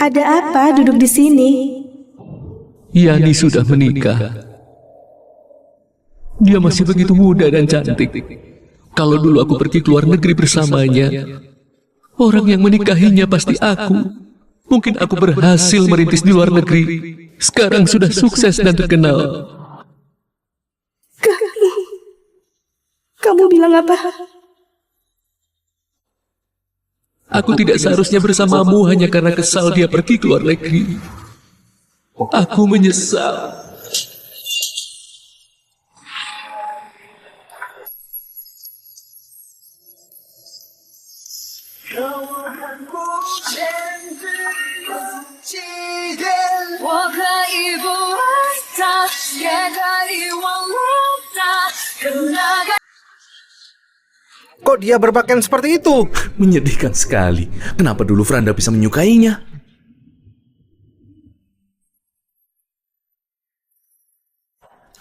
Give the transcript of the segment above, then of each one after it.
Ada apa duduk di sini? Yani sudah menikah. Dia masih begitu muda dan cantik. Kalau dulu aku pergi ke luar negeri bersamanya, orang yang menikahinya pasti aku. Mungkin aku berhasil merintis di luar negeri. Sekarang sudah sukses dan terkenal. Kamu bilang apa? Aku tidak seharusnya bersamamu hanya karena kesal dia pergi ke luar negeri. Aku menyesal. Kok dia berpakaian seperti itu? Menyedihkan sekali. Kenapa dulu Franda bisa menyukainya?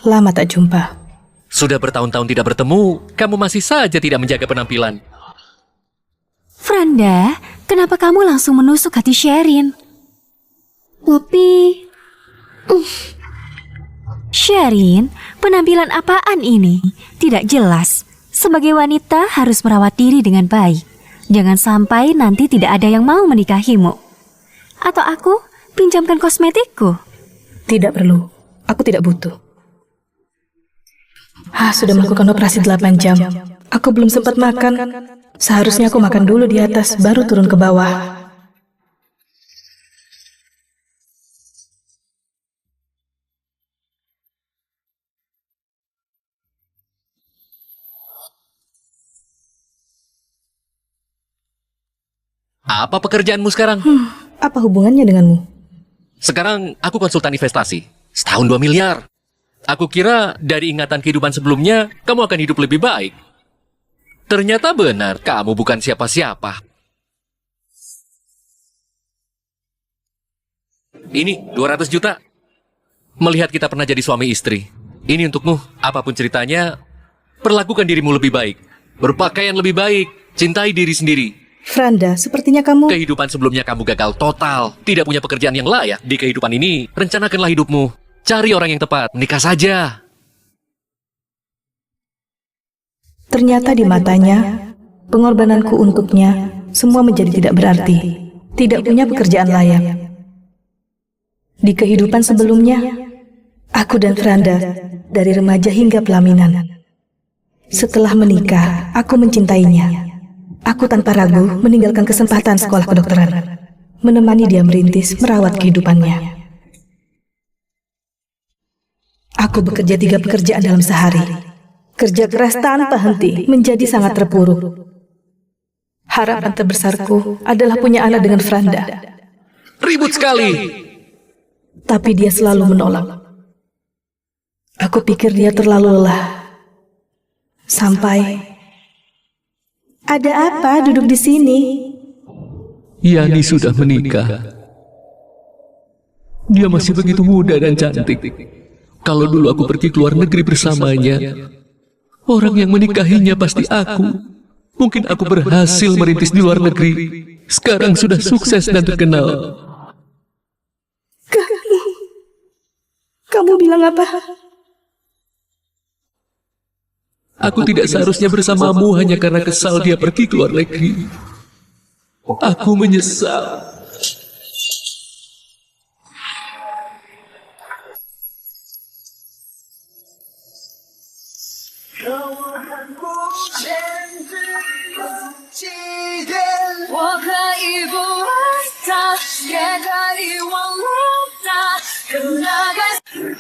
Lama tak jumpa. Sudah bertahun-tahun tidak bertemu, kamu masih saja tidak menjaga penampilan. Franda, kenapa kamu langsung menusuk hati Sherin? Tapi... Sherin, penampilan apaan ini? Tidak jelas. Sebagai wanita harus merawat diri dengan baik. Jangan sampai nanti tidak ada yang mau menikahimu. Atau aku pinjamkan kosmetikku? Tidak perlu. Aku tidak butuh. Sudah melakukan operasi 8 jam. Aku belum sempat makan. Seharusnya aku makan dulu di atas, baru turun ke bawah. Apa pekerjaanmu sekarang? Apa hubungannya denganmu? Sekarang aku konsultan investasi. Setahun 2 miliar. Aku kira dari ingatan kehidupan sebelumnya, kamu akan hidup lebih baik. Ternyata benar, kamu bukan siapa-siapa. Ini 200 juta. Melihat kita pernah jadi suami istri. Ini untukmu, apapun ceritanya, perlakukan dirimu lebih baik. Berpakaian lebih baik, cintai diri sendiri. Franda, sepertinya kamu... Kehidupan sebelumnya kamu gagal total. Tidak punya pekerjaan yang layak. Di kehidupan ini, rencanakanlah hidupmu. Cari orang yang tepat, nikah saja. Ternyata di matanya, pengorbananku untuknya, semua menjadi tidak berarti. Tidak punya pekerjaan layak. Di kehidupan sebelumnya, aku dan Franda, dari remaja hingga pelaminan. Setelah menikah, aku mencintainya. Aku tanpa ragu meninggalkan kesempatan sekolah kedokteran, menemani dia merintis merawat kehidupannya. Aku bekerja 3 pekerjaan dalam sehari. Kerja keras tanpa henti menjadi sangat terpuruk. Harapan terbesarku adalah punya anak dengan Franda. Ribut sekali. Tapi dia selalu menolak. Aku pikir dia terlalu lelah. Sampai... Ada apa duduk di sini? Yani sudah menikah. Dia masih begitu muda dan cantik. Kalau dulu aku pergi ke luar negeri bersamanya, orang yang menikahinya pasti aku. Mungkin aku berhasil merintis di luar negeri. Sekarang sudah sukses dan terkenal. Kamu bilang apa? Aku tidak seharusnya bersamamu hanya karena kesal dia pergi ke luar negeri. Aku menyesal.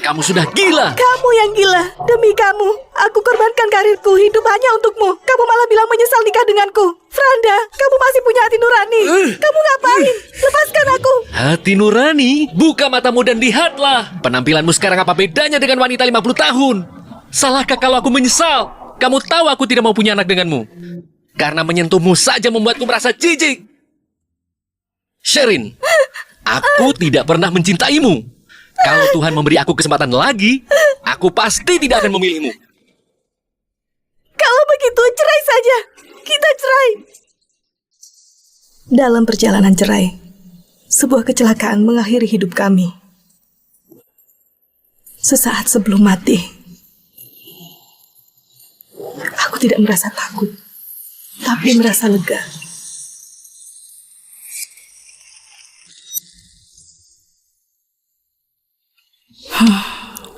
Kamu sudah gila. Kamu yang gila. Demi kamu, aku korbankan karirku, hidup hanya untukmu. Kamu malah bilang menyesal nikah denganku. Franda, kamu masih punya hati nurani. Kamu ngapain? Lepaskan aku. Hati nurani? Buka matamu dan lihatlah. Penampilanmu sekarang apa bedanya dengan wanita 50 tahun? Salahkah kalau aku menyesal? Kamu tahu aku tidak mau punya anak denganmu. Karena menyentuhmu saja membuatku merasa jijik. Sherin, aku tidak pernah mencintaimu. Kalau Tuhan memberi aku kesempatan lagi, aku pasti tidak akan memilihmu. Kalau begitu, cerai saja. Kita cerai. Dalam perjalanan cerai, Sebuah kecelakaan mengakhiri hidup kami. Sesaat sebelum mati, aku tidak merasa takut, tapi merasa lega.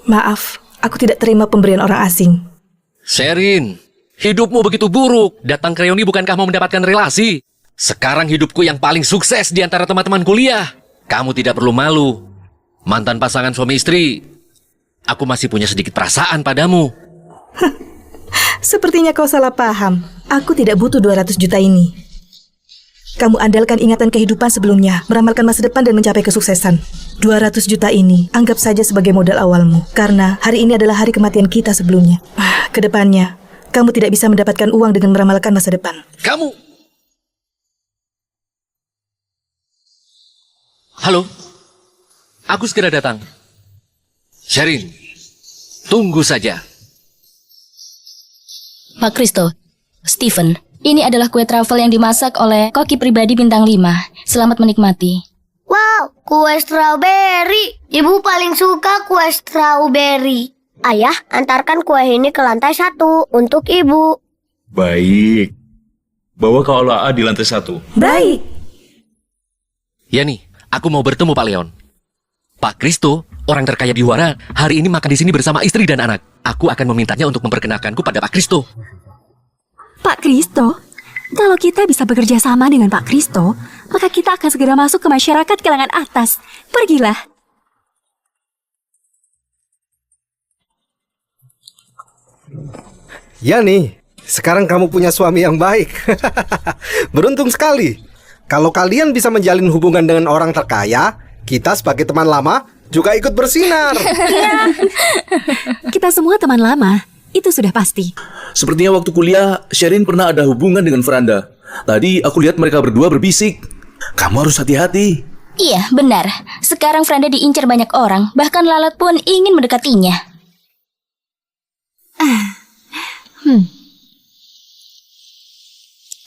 Maaf, aku tidak terima pemberian orang asing. Sherin, hidupmu begitu buruk. Datang ke reuni bukankah mau mendapatkan relasi? Sekarang hidupku yang paling sukses di antara teman-teman kuliah. Kamu tidak perlu malu. Mantan pasangan suami istri. Aku masih punya sedikit perasaan padamu. Sepertinya kau salah paham. Aku tidak butuh 200 juta ini. Kamu andalkan ingatan kehidupan sebelumnya, meramalkan masa depan dan mencapai kesuksesan. 200 juta ini, anggap saja sebagai modal awalmu. Karena hari ini adalah hari kematian kita sebelumnya. Kedepannya, kamu tidak bisa mendapatkan uang dengan meramalkan masa depan. Kamu... Halo? Aku segera datang. Sherin, tunggu saja. Pak Kristo, Stephen, ini adalah kue truffle yang dimasak oleh koki pribadi bintang 5. Selamat menikmati. Wow, kue strawberry. Ibu paling suka kue strawberry. Ayah, antarkan kue ini ke lantai 1 untuk ibu. Baik. Bawa ke aula A di lantai 1. Baik. Ya nih, aku mau bertemu Pak Leon. Pak Kristo, orang terkaya di Wara, hari ini makan di sini bersama istri dan anak. Aku akan memintanya untuk memperkenalkanku pada Pak Kristo. Pak Kristo, kalau kita bisa bekerja sama dengan Pak Kristo, maka kita akan segera masuk ke masyarakat kalangan atas. Pergilah. Ya nih, sekarang kamu punya suami yang baik. Beruntung sekali. Kalau kalian bisa menjalin hubungan dengan orang terkaya, kita sebagai teman lama juga ikut bersinar. Kita semua teman lama, itu sudah pasti. Sepertinya waktu kuliah, Sherin pernah ada hubungan dengan Franda. Tadi aku lihat mereka berdua berbisik. Kamu harus hati-hati. Iya, benar. Sekarang Franda diincar banyak orang, bahkan lalat pun ingin mendekatinya.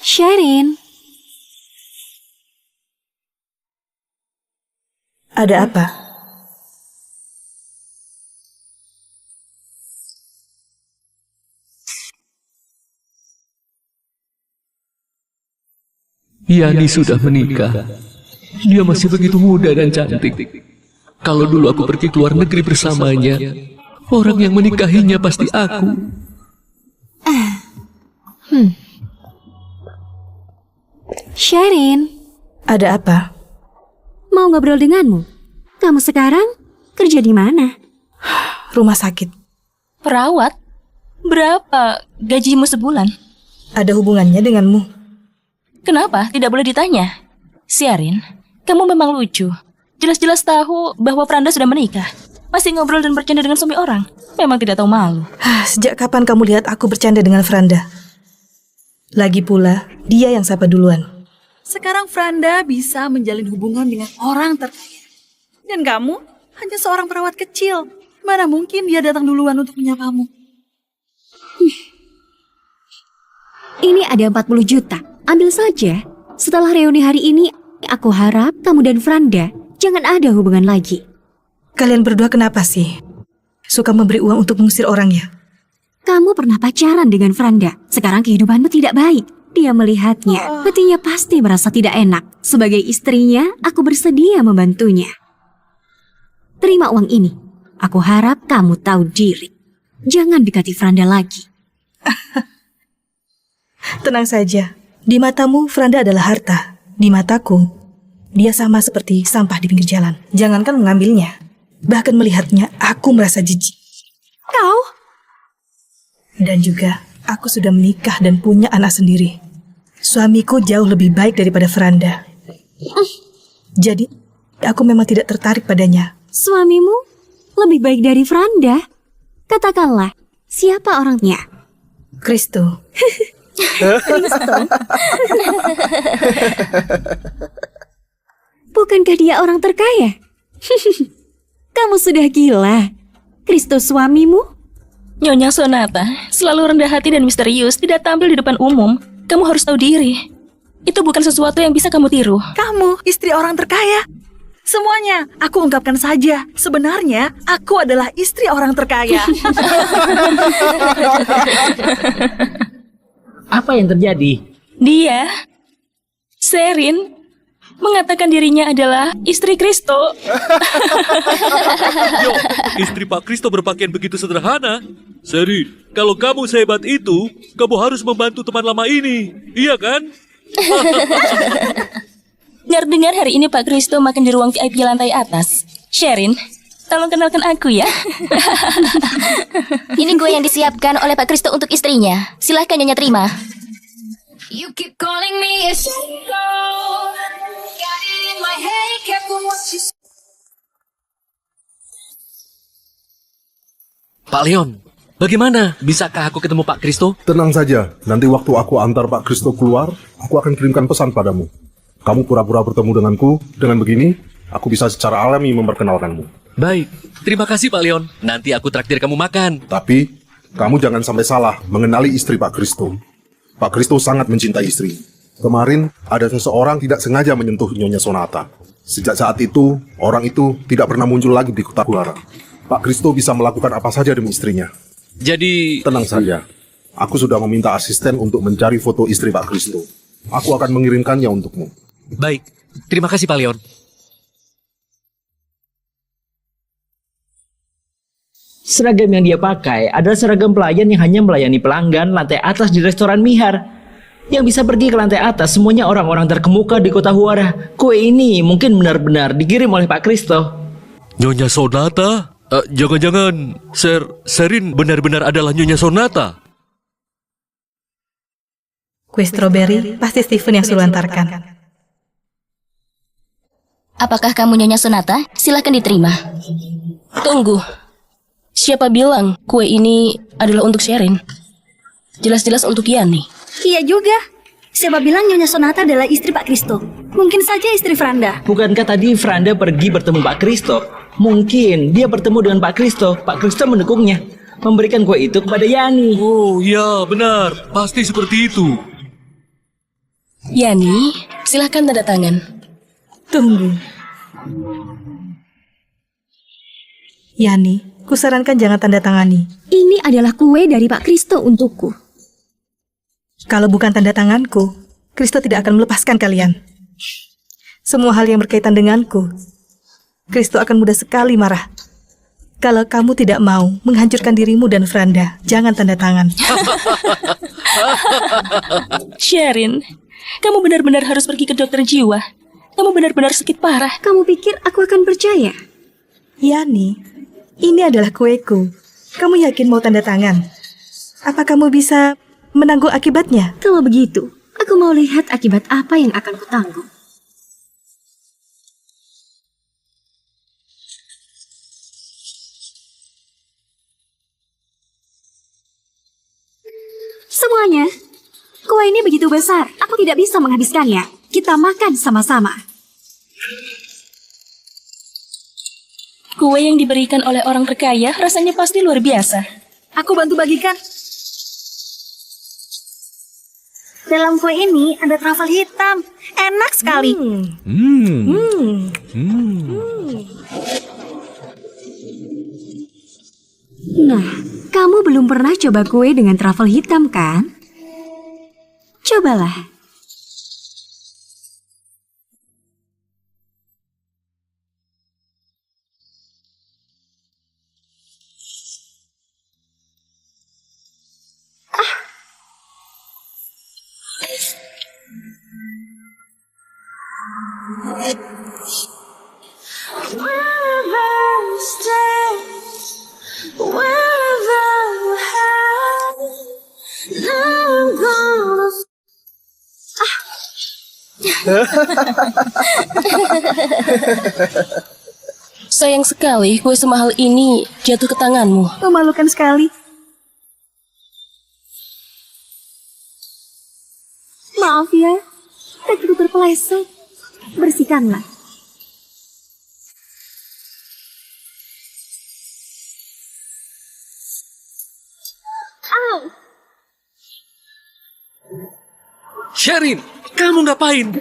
Sherin, Ada apa? Yani sudah menikah. Dia masih begitu muda dan cantik. Kalau dulu aku pergi ke luar negeri bersamanya, orang yang menikahinya pasti aku. Sherin, Ada apa? mau ngobrol denganmu. Kamu sekarang kerja di mana? Rumah sakit. Perawat? Berapa gajimu sebulan? Ada hubungannya denganmu? Kenapa? Tidak boleh ditanya. Sherin, kamu memang lucu. Jelas-jelas tahu bahwa Franda sudah menikah. Masih ngobrol dan bercanda dengan suami orang. Memang tidak tahu malu. Sejak kapan kamu lihat aku bercanda dengan Franda? Lagi pula, dia yang sapa duluan. Sekarang Franda bisa menjalin hubungan dengan orang terkaya. Dan kamu hanya seorang perawat kecil. Mana mungkin dia datang duluan untuk menyapamu? Ini ada 40 juta. Ambil saja. Setelah reuni hari ini, aku harap kamu dan Franda jangan ada hubungan lagi. Kalian berdua kenapa sih? Suka memberi uang untuk mengusir orang ya? Kamu pernah pacaran dengan Franda. Sekarang kehidupanmu tidak baik. Dia melihatnya, hatinya pasti merasa tidak enak. Sebagai istrinya, aku bersedia membantunya. Terima uang ini. Aku harap kamu tahu diri. Jangan dekati Franda lagi. Tenang saja. Di matamu, Franda adalah harta. Di mataku, dia sama seperti sampah di pinggir jalan. Jangankan mengambilnya. Bahkan melihatnya, aku merasa jijik. Kau? Dan juga, aku sudah menikah dan punya anak sendiri. Suamiku jauh lebih baik daripada Franda. Jadi, aku memang tidak tertarik padanya. Suamimu lebih baik dari Franda? Katakanlah, siapa orangnya? Kristo. Bukankah dia orang terkaya? Kamu sudah gila. Kristo suamimu? Nyonya Sonata selalu rendah hati dan misterius, tidak tampil di depan umum. Kamu harus tahu diri. Itu bukan sesuatu yang bisa kamu tiru. Kamu istri orang terkaya. Semuanya, aku ungkapkan saja. Sebenarnya, aku adalah istri orang terkaya. Apa yang terjadi? Dia, Sherin, mengatakan dirinya adalah istri Kristo. Yo, istri Pak Kristo berpakaian begitu sederhana. Seri, kalau kamu sehebat itu, kamu harus membantu teman lama ini. Iya kan? Dengar-dengar hari ini Pak Kristo makan di ruang VIP lantai atas. Sherin, tolong kenalkan aku ya. Ini gue yang disiapkan oleh Pak Kristo untuk istrinya. Silahkan Nyonya terima. You keep calling me a psycho. Got it in my head, careful what you say. Pak Leon, bagaimana? Bisakah aku ketemu Pak Kristo? Tenang saja, nanti waktu aku antar Pak Kristo keluar, aku akan kirimkan pesan padamu. Kamu pura-pura bertemu denganku, dengan begini, aku bisa secara alami memperkenalkanmu. Baik, terima kasih Pak Leon. Nanti aku traktir kamu makan. Tapi, kamu jangan sampai salah mengenali istri Pak Kristo. Pak Kristo sangat mencintai istri. Kemarin, ada seseorang tidak sengaja menyentuh Nyonya Sonata. Sejak saat itu, orang itu tidak pernah muncul lagi di kota Guara. Pak Kristo bisa melakukan apa saja demi istrinya. Jadi... Tenang saja, aku sudah meminta asisten untuk mencari foto istri Pak Kristo. Aku akan mengirimkannya untukmu. Baik, terima kasih Pak Leon. Seragam yang dia pakai adalah seragam pelayan yang hanya melayani pelanggan lantai atas di restoran Mihar. Yang bisa pergi ke lantai atas semuanya orang-orang terkemuka di kota Huara. Kue ini mungkin benar-benar dikirim oleh Pak Kristo. Nyonya Sonata? Jangan-jangan Sherin benar-benar adalah Nyonya Sonata? Kue stroberi pasti Steven yang suruh antarkan. Apakah kamu Nyonya Sonata? Silahkan diterima. Tunggu. Siapa bilang kue ini adalah untuk Sherin? Jelas-jelas untuk Yani. Iya juga. Siapa bilang Nyonya Sonata adalah istri Pak Kristo? Mungkin saja istri Franda. Bukankah tadi Franda pergi bertemu Pak Kristo? Mungkin dia bertemu dengan Pak Kristo. Pak Kristo mendukungnya, memberikan kue itu kepada Yani. Oh ya, benar. Pasti seperti itu. Yani, silahkan tanda tangan. Tunggu. Yani, kusarankan jangan tanda tangani. Ini adalah kue dari Pak Kristo untukku. Kalau bukan tanda tanganku, Kristo tidak akan melepaskan kalian. Semua hal yang berkaitan denganku, Kristo akan mudah sekali marah. Kalau kamu tidak mau menghancurkan dirimu dan Franda, jangan tanda tangan. Sherin, kamu benar-benar harus pergi ke dokter jiwa. Kamu benar-benar sakit parah. Kamu pikir aku akan percaya? Yani, ini adalah kueku. Kamu yakin mau tanda tangan? Apa kamu bisa menanggung akibatnya? Kalau begitu, aku mau lihat akibat apa yang akan kutanggung. Semuanya, kue ini begitu besar, aku tidak bisa menghabiskannya. Kita makan sama-sama. Kue yang diberikan oleh orang terkaya rasanya pasti luar biasa. Aku bantu bagikan. Dalam kue ini ada trufle hitam. Enak sekali. Nah, kamu belum pernah coba kue dengan trufle hitam, kan? Cobalah. Sayang sekali kue semahal ini jatuh ke tanganmu. Memalukan sekali. Maaf ya, tekstur terpeleset. Bersihkanlah. Sherin, kamu ngapain?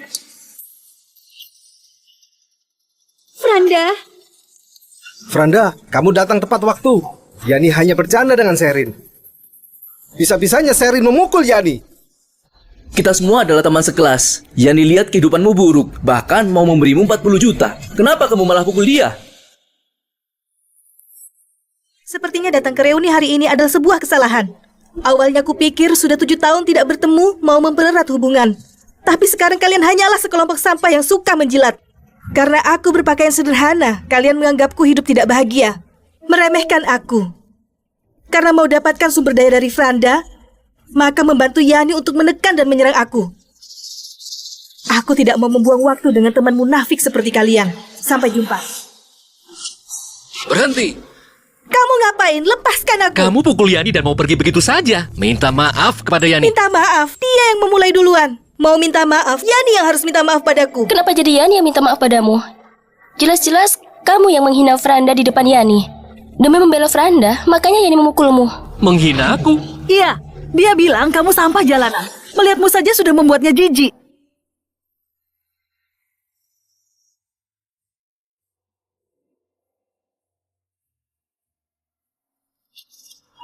Franda. Franda, kamu datang tepat waktu. Yani hanya bercanda dengan Sherin. Bisa-bisanya Sherin memukul Yani. Kita semua adalah teman sekelas. Yani lihat kehidupanmu buruk, bahkan mau memberimu 40 juta. Kenapa kamu malah pukul dia? Sepertinya datang ke reuni hari ini adalah sebuah kesalahan. Awalnya aku pikir sudah 7 tahun tidak bertemu mau mempererat hubungan. Tapi sekarang kalian hanyalah sekelompok sampah yang suka menjilat. Karena aku berpakaian sederhana, kalian menganggapku hidup tidak bahagia. Meremehkan aku. Karena mau dapatkan sumber daya dari Franda, maka membantu Yani untuk menekan dan menyerang aku. Aku tidak mau membuang waktu dengan teman munafik seperti kalian. Sampai jumpa. Berhenti. Kamu ngapain? Lepaskan aku. Kamu pukul Yani dan mau pergi begitu saja. Minta maaf kepada Yani. Minta maaf, dia yang memulai duluan. Mau minta maaf, Yani yang harus minta maaf padaku. Kenapa jadi Yani yang minta maaf padamu? Jelas-jelas kamu yang menghina Franda di depan Yani. Demi membela Franda, makanya Yani memukulmu. Menghina aku? Iya, dia bilang kamu sampah jalanan. Melihatmu saja sudah membuatnya jijik.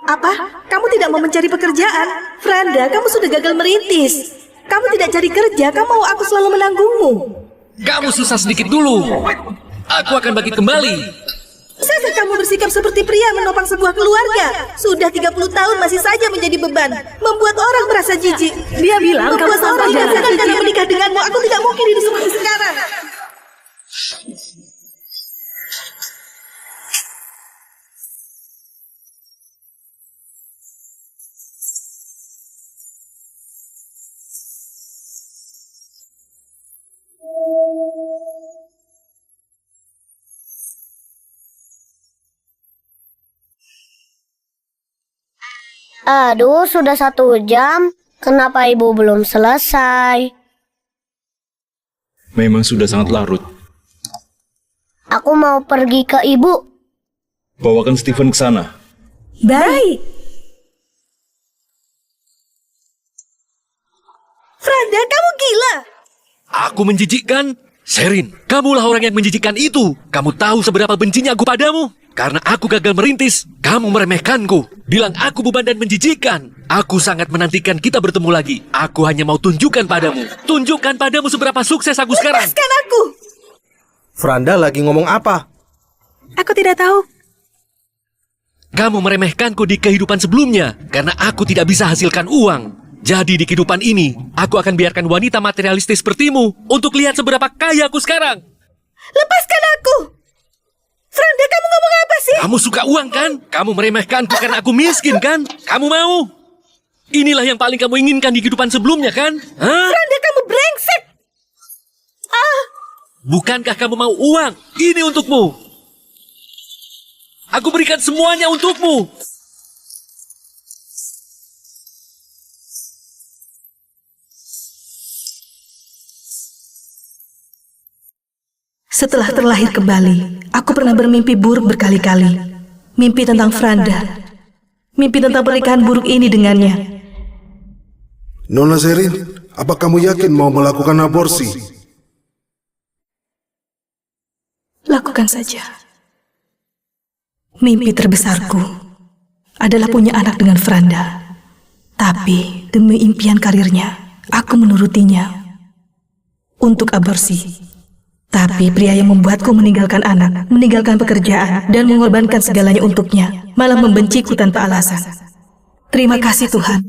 Apa? Kamu tidak mau mencari pekerjaan? Franda, kamu sudah gagal merintis. Kamu tidak cari kerja, kamu mau aku selalu menanggungmu. Kamu susah sedikit dulu. Aku akan bagi kembali. Bisakah kamu bersikap seperti pria menopang sebuah keluarga? Sudah 30 tahun masih saja menjadi beban. Membuat orang merasa jijik. Dia bilang kamu membuat sampah orang jalanan. merasa karena menikah denganmu. Aku tidak mungkin hidup seperti sekarang. Aduh, sudah 1 jam. Kenapa ibu belum selesai? Memang sudah sangat larut. Aku mau pergi ke ibu. Bawakan Steven ke sana. Baik. Franda, kamu gila. Aku menjijikkan? Sherin, kamulah orang yang menjijikkan itu. Kamu tahu seberapa bencinya aku padamu? Karena aku gagal merintis, kamu meremehkanku. Bilang aku beban dan menjijikkan. Aku sangat menantikan kita bertemu lagi. Aku hanya mau tunjukkan padamu. Tunjukkan padamu seberapa sukses aku sekarang. Lepaskan aku. Franda lagi ngomong apa? Aku tidak tahu. Kamu meremehkanku di kehidupan sebelumnya. Karena aku tidak bisa hasilkan uang. Jadi di kehidupan ini, aku akan biarkan wanita materialistis sepertimu untuk lihat seberapa kaya aku sekarang. Lepaskan aku. Franda, kamu ngomong apa sih? Kamu suka uang kan? Kamu meremehkanku karena aku miskin kan? Kamu mau? Inilah yang paling kamu inginkan di kehidupan sebelumnya kan? Hah? Franda, kamu brengsek. Bukankah kamu mau uang? Ini untukmu. Aku berikan semuanya untukmu. Setelah terlahir kembali, aku pernah bermimpi buruk berkali-kali. Mimpi tentang Franda. Mimpi tentang pernikahan buruk ini dengannya. Nona Sherin, apa kamu yakin mau melakukan aborsi? Lakukan saja. Mimpi terbesarku adalah punya anak dengan Franda. Tapi demi impian karirnya, aku menurutinya untuk aborsi. Tapi pria yang membuatku meninggalkan anak, meninggalkan pekerjaan, dan mengorbankan segalanya untuknya, malah membenciku tanpa alasan. Terima kasih Tuhan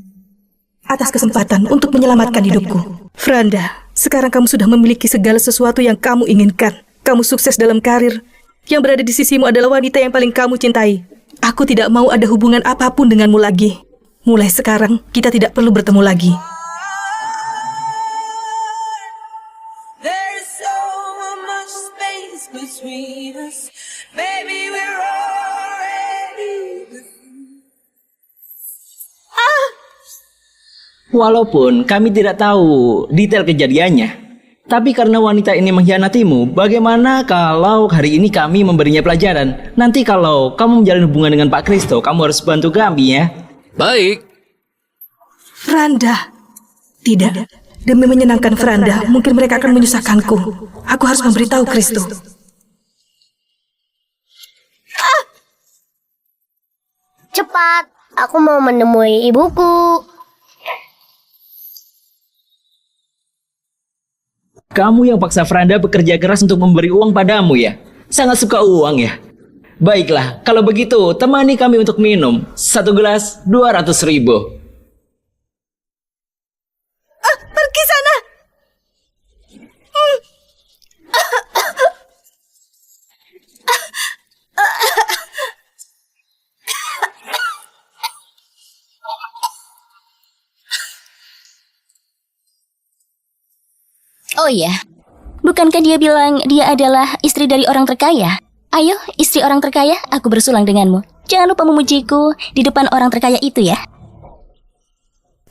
atas kesempatan untuk menyelamatkan hidupku. Franda, sekarang kamu sudah memiliki segala sesuatu yang kamu inginkan. Kamu sukses dalam karir. Yang berada di sisimu adalah wanita yang paling kamu cintai. Aku tidak mau ada hubungan apapun denganmu lagi. Mulai sekarang, kita tidak perlu bertemu lagi. Walaupun kami tidak tahu detail kejadiannya, tapi karena wanita ini mengkhianatimu, bagaimana kalau hari ini kami memberinya pelajaran? Nanti kalau kamu menjalin hubungan dengan Pak Kristo, kamu harus bantu kami ya. Baik. Franda. Tidak. Demi menyenangkan Franda, mungkin mereka akan menyusahkanku. Aku harus memberitahu Kristo. Cepat, aku mau menemui ibuku. Kamu yang paksa Franda bekerja keras untuk memberi uang padamu ya? Sangat suka uang ya? Baiklah, kalau begitu temani kami untuk minum. 1 gelas 200.000. Pergi sana! Oh iya, bukankah dia bilang dia adalah istri dari orang terkaya? Ayo, istri orang terkaya, aku bersulang denganmu. Jangan lupa memujiku di depan orang terkaya itu ya.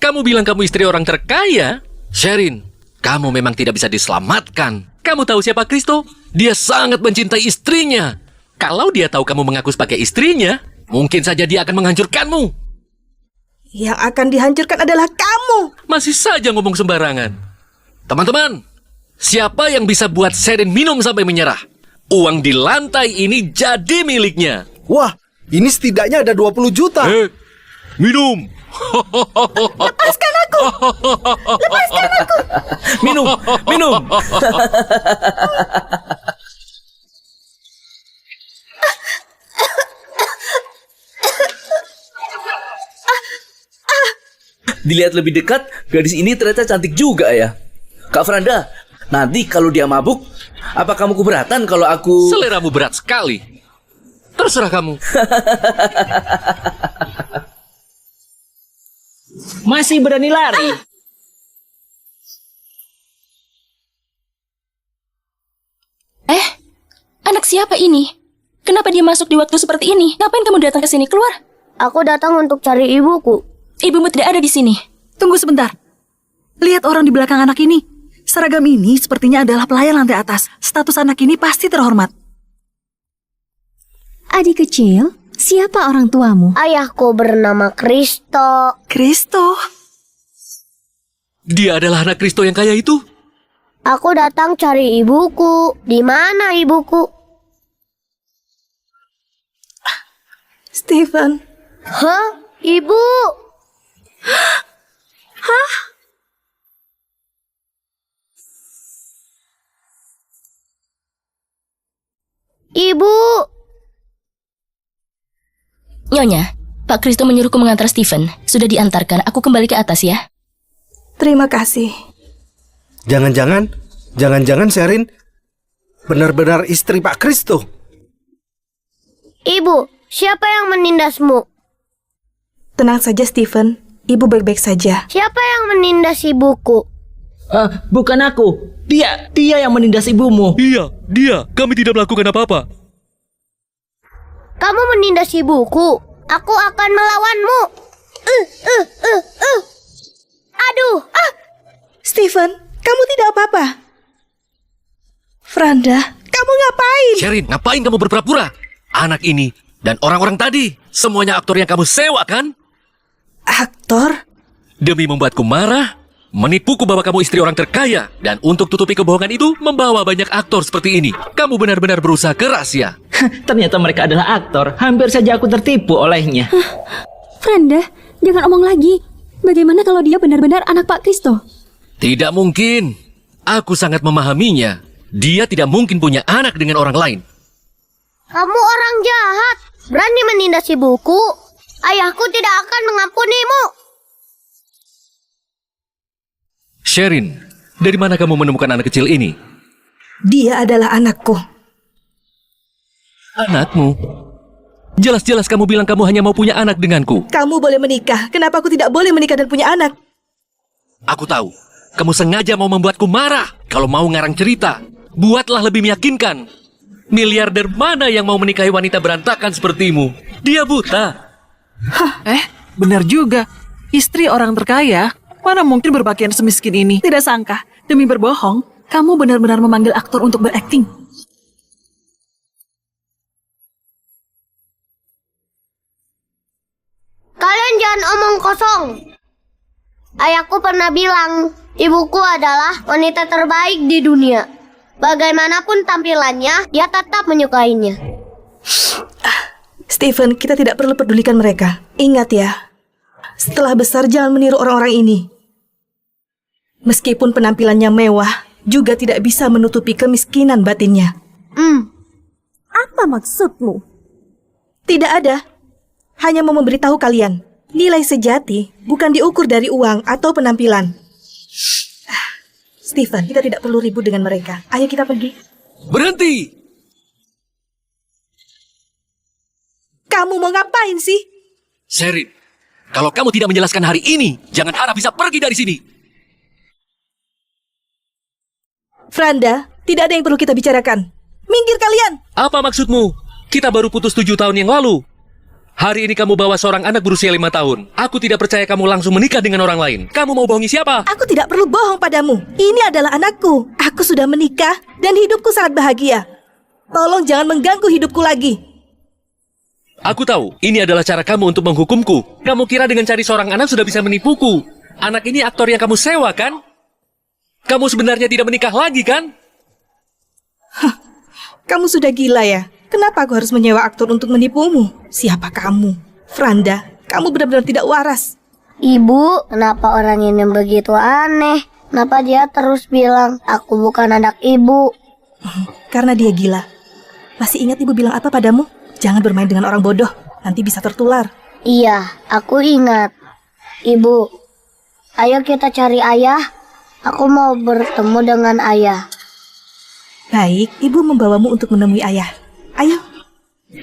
Kamu bilang kamu istri orang terkaya? Sherin, kamu memang tidak bisa diselamatkan. Kamu tahu siapa Kristo? Dia sangat mencintai istrinya. Kalau dia tahu kamu mengaku sebagai istrinya, mungkin saja dia akan menghancurkanmu. Yang akan dihancurkan adalah kamu. Masih saja ngomong sembarangan. Teman-teman, siapa yang bisa buat Sherin minum sampai menyerah? Uang di lantai ini jadi miliknya. Wah, ini setidaknya ada 20 juta. Minum. Lepaskan aku. Lepaskan aku. Minum, minum. Dilihat lebih dekat, gadis ini ternyata cantik juga ya. Kak Franda, nanti kalau dia mabuk, apa kamu keberatan kalau aku... Seleramu berat sekali. Terserah kamu. Masih berani lari? Anak siapa ini? Kenapa dia masuk di waktu seperti ini? Ngapain kamu datang ke sini? Keluar. Aku datang untuk cari ibuku. Ibumu tidak ada di sini. Tunggu sebentar. Lihat orang di belakang anak ini. Seragam ini sepertinya adalah pelayan lantai atas. Status anak ini pasti terhormat. Adik kecil, siapa orang tuamu? Ayahku bernama Kristo. Kristo? Dia adalah anak Kristo yang kaya itu? Aku datang cari ibuku. Di mana ibuku? Stephen. Hah? Ibu? Hah? Ibu? Nyonya, Pak Kristo menyuruhku mengantar Stephen. Sudah diantarkan, aku kembali ke atas ya. Terima kasih. Jangan-jangan Sherin benar-benar istri Pak Kristo. Ibu, siapa yang menindasmu? Tenang saja Stephen, ibu baik-baik saja. Siapa yang menindas ibuku? Bukan aku. Dia yang menindas ibumu. Iya, dia. Kami tidak melakukan apa-apa. Kamu menindas ibuku. Aku akan melawanmu. Aduh. Stephen, kamu tidak apa-apa. Franda, kamu ngapain? Sherin, ngapain kamu berpura-pura? Anak ini dan orang-orang tadi, semuanya aktor yang kamu sewa kan? Aktor? Demi membuatku marah, menipuku bahwa kamu istri orang terkaya, dan untuk tutupi kebohongan itu, membawa banyak aktor seperti ini. Kamu benar-benar berusaha keras ya? Ternyata mereka adalah aktor. Hampir saja aku tertipu olehnya. Franda, jangan omong lagi. Bagaimana kalau dia benar-benar anak Pak Kristo? Tidak mungkin. Aku sangat memahaminya. Dia tidak mungkin punya anak dengan orang lain. Kamu orang jahat. Berani menindas ibuku. Ayahku tidak akan mengampunimu. Sherin, dari mana kamu menemukan anak kecil ini? Dia adalah anakku. Anakmu? Jelas-jelas kamu bilang kamu hanya mau punya anak denganku. Kamu boleh menikah. Kenapa aku tidak boleh menikah dan punya anak? Aku tahu. Kamu sengaja mau membuatku marah. Kalau mau ngarang cerita, buatlah lebih meyakinkan. Miliarder mana yang mau menikahi wanita berantakan sepertimu? Dia buta. Benar juga. Istri orang terkaya, mana mungkin berpakaian semiskin ini? Tidak sangka, demi berbohong, kamu benar-benar memanggil aktor untuk berakting. Kalian jangan omong kosong. Ayahku pernah bilang, ibuku adalah wanita terbaik di dunia. Bagaimanapun tampilannya, dia tetap menyukainya. Stephen, kita tidak perlu pedulikan mereka. Ingat ya, setelah besar jangan meniru orang-orang ini. Meskipun penampilannya mewah, juga tidak bisa menutupi kemiskinan batinnya. Apa maksudmu? Tidak ada. Hanya mau memberitahu kalian, nilai sejati bukan diukur dari uang atau penampilan. Stephen, kita tidak perlu ribut dengan mereka. Ayo kita pergi. Berhenti! Kamu mau ngapain sih? Sherin, kalau kamu tidak menjelaskan hari ini, jangan harap bisa pergi dari sini. Franda, tidak ada yang perlu kita bicarakan. Minggir kalian! Apa maksudmu? Kita baru putus 7 tahun yang lalu. Hari ini kamu bawa seorang anak berusia 5 tahun. Aku tidak percaya kamu langsung menikah dengan orang lain. Kamu mau bohongi siapa? Aku tidak perlu bohong padamu. Ini adalah anakku. Aku sudah menikah dan hidupku sangat bahagia. Tolong jangan mengganggu hidupku lagi. Aku tahu, ini adalah cara kamu untuk menghukumku. Kamu kira dengan cari seorang anak sudah bisa menipuku. Anak ini aktor yang kamu sewa, kan? Kamu sebenarnya tidak menikah lagi, kan? Kamu sudah gila ya? Kenapa aku harus menyewa aktor untuk menipumu? Siapa kamu? Franda, kamu benar-benar tidak waras. Ibu, kenapa orang ini begitu aneh? Kenapa dia terus bilang, aku bukan anak ibu? Karena dia gila. Masih ingat ibu bilang apa padamu? Jangan bermain dengan orang bodoh, nanti bisa tertular. Iya, aku ingat. Ibu, ayo kita cari ayah. Aku mau bertemu dengan ayah. Baik, ibu membawamu untuk menemui ayah. Ayo.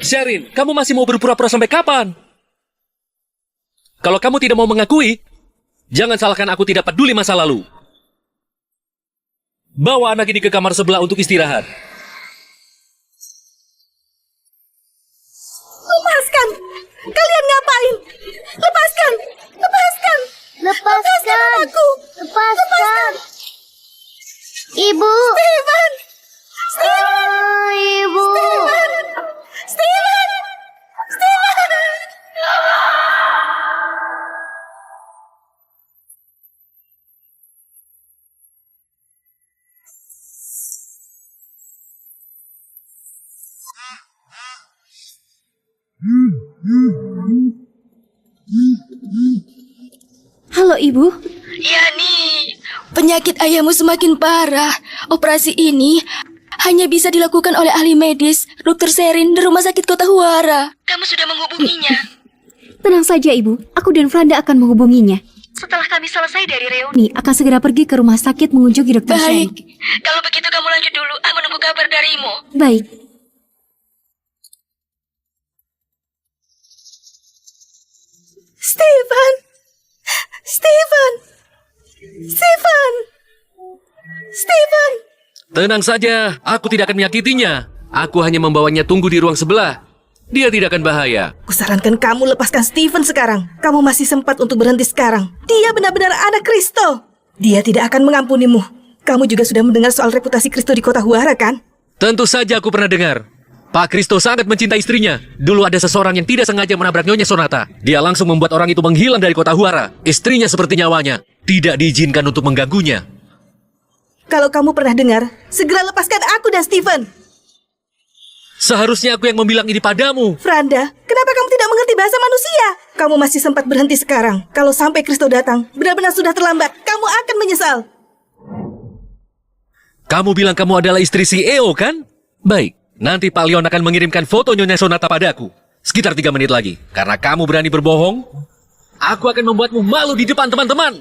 Sherin, kamu masih mau berpura-pura sampai kapan? Kalau kamu tidak mau mengakui, jangan salahkan aku tidak peduli masa lalu. Bawa anak ini ke kamar sebelah untuk istirahat. Lepaskan! Kalian ngapain? Lepaskan! Lepaskan! Lepaskan aku! Lepaskan! Ibu! Stephen! Stephen! Oh, ibu! Stephen! Stephen! Halo ibu. Yani, penyakit ayahmu semakin parah. Operasi ini hanya bisa dilakukan oleh ahli medis, Dr. Sherin di Rumah Sakit Kota Huara. Kamu sudah menghubunginya? Tenang saja ibu, aku dan Franda akan menghubunginya. Setelah kami selesai dari reuni. Akan segera pergi ke rumah sakit mengunjungi Dr. Sherin. Baik, kalau begitu kamu lanjut dulu. Aku menunggu kabar darimu. Baik. Stephen! Stephen! Stephen! Stephen! Tenang saja, aku tidak akan menyakitinya. Aku hanya membawanya tunggu di ruang sebelah. Dia tidak akan bahaya. Kusarankan kamu lepaskan Stephen sekarang. Kamu masih sempat untuk berhenti sekarang. Dia benar-benar anak Kristo. Dia tidak akan mengampunimu. Kamu juga sudah mendengar soal reputasi Kristo di Kota Huara, kan? Tentu saja aku pernah dengar. Pak Kristo sangat mencintai istrinya. Dulu ada seseorang yang tidak sengaja menabrak Nyonya Sonata. Dia langsung membuat orang itu menghilang dari Kota Huara. Istrinya seperti nyawanya. Tidak diizinkan untuk mengganggunya. Kalau kamu pernah dengar, segera lepaskan aku dan Stephen. Seharusnya aku yang membilang ini padamu. Franda, kenapa kamu tidak mengerti bahasa manusia? Kamu masih sempat berhenti sekarang. Kalau sampai Kristo datang, benar-benar sudah terlambat. Kamu akan menyesal. Kamu bilang kamu adalah istri si Eo, kan? Baik, nanti Pak Leon akan mengirimkan foto Nyonya Sonata padaku. Sekitar 3 menit lagi. Karena kamu berani berbohong, aku akan membuatmu malu di depan teman-teman.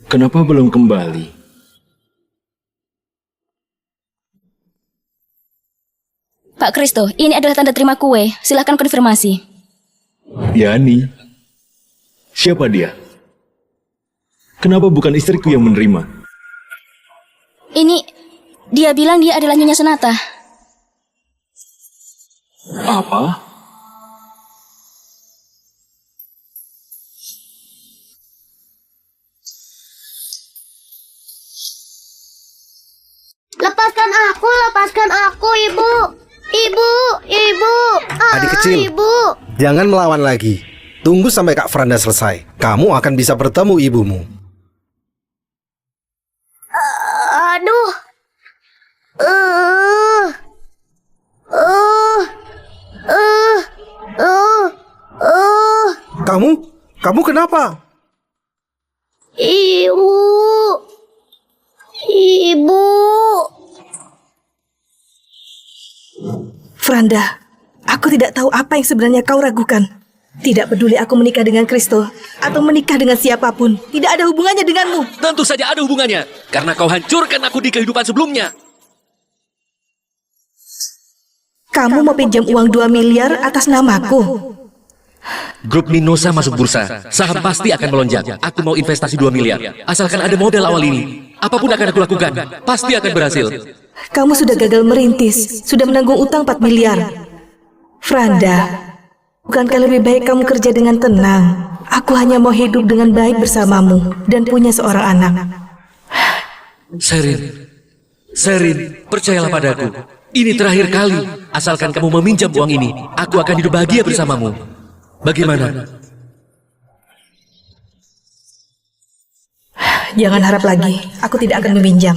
Kenapa belum kembali? Pak Kristo, ini adalah tanda terima kue. Silahkan konfirmasi. Yani, siapa dia? Kenapa bukan istriku yang menerima? Ini, dia bilang dia adalah Nyonya Sonata. Apa? Lepaskan aku, Ibu. Ibu. Adik kecil, Ibu. jangan melawan lagi. Tunggu sampai Kak Franda selesai. Kamu akan bisa bertemu ibumu. Aduh. Kamu kenapa? Ibu. Franda, aku tidak tahu apa yang sebenarnya kau ragukan. Tidak peduli aku menikah dengan Kristo atau menikah dengan siapapun, tidak ada hubungannya denganmu. Tentu saja ada hubungannya, karena kau hancurkan aku di kehidupan sebelumnya. Kamu mau pinjam uang 2 miliar atas namaku. Grup Minosa masuk bursa, saham pasti akan melonjak. Aku mau investasi 2 miliar, asalkan ada modal awal ini. Apapun akan aku lakukan, pasti akan berhasil. Kamu sudah gagal merintis, sudah menanggung utang 4 miliar. Franda, bukankah lebih baik kamu kerja dengan tenang? Aku hanya mau hidup dengan baik bersamamu dan punya seorang anak. Sherin, percayalah padaku. Ini terakhir kali. Asalkan kamu meminjam uang ini, aku akan hidup bahagia bersamamu. Bagaimana? Jangan harap lagi, aku tidak akan meminjam.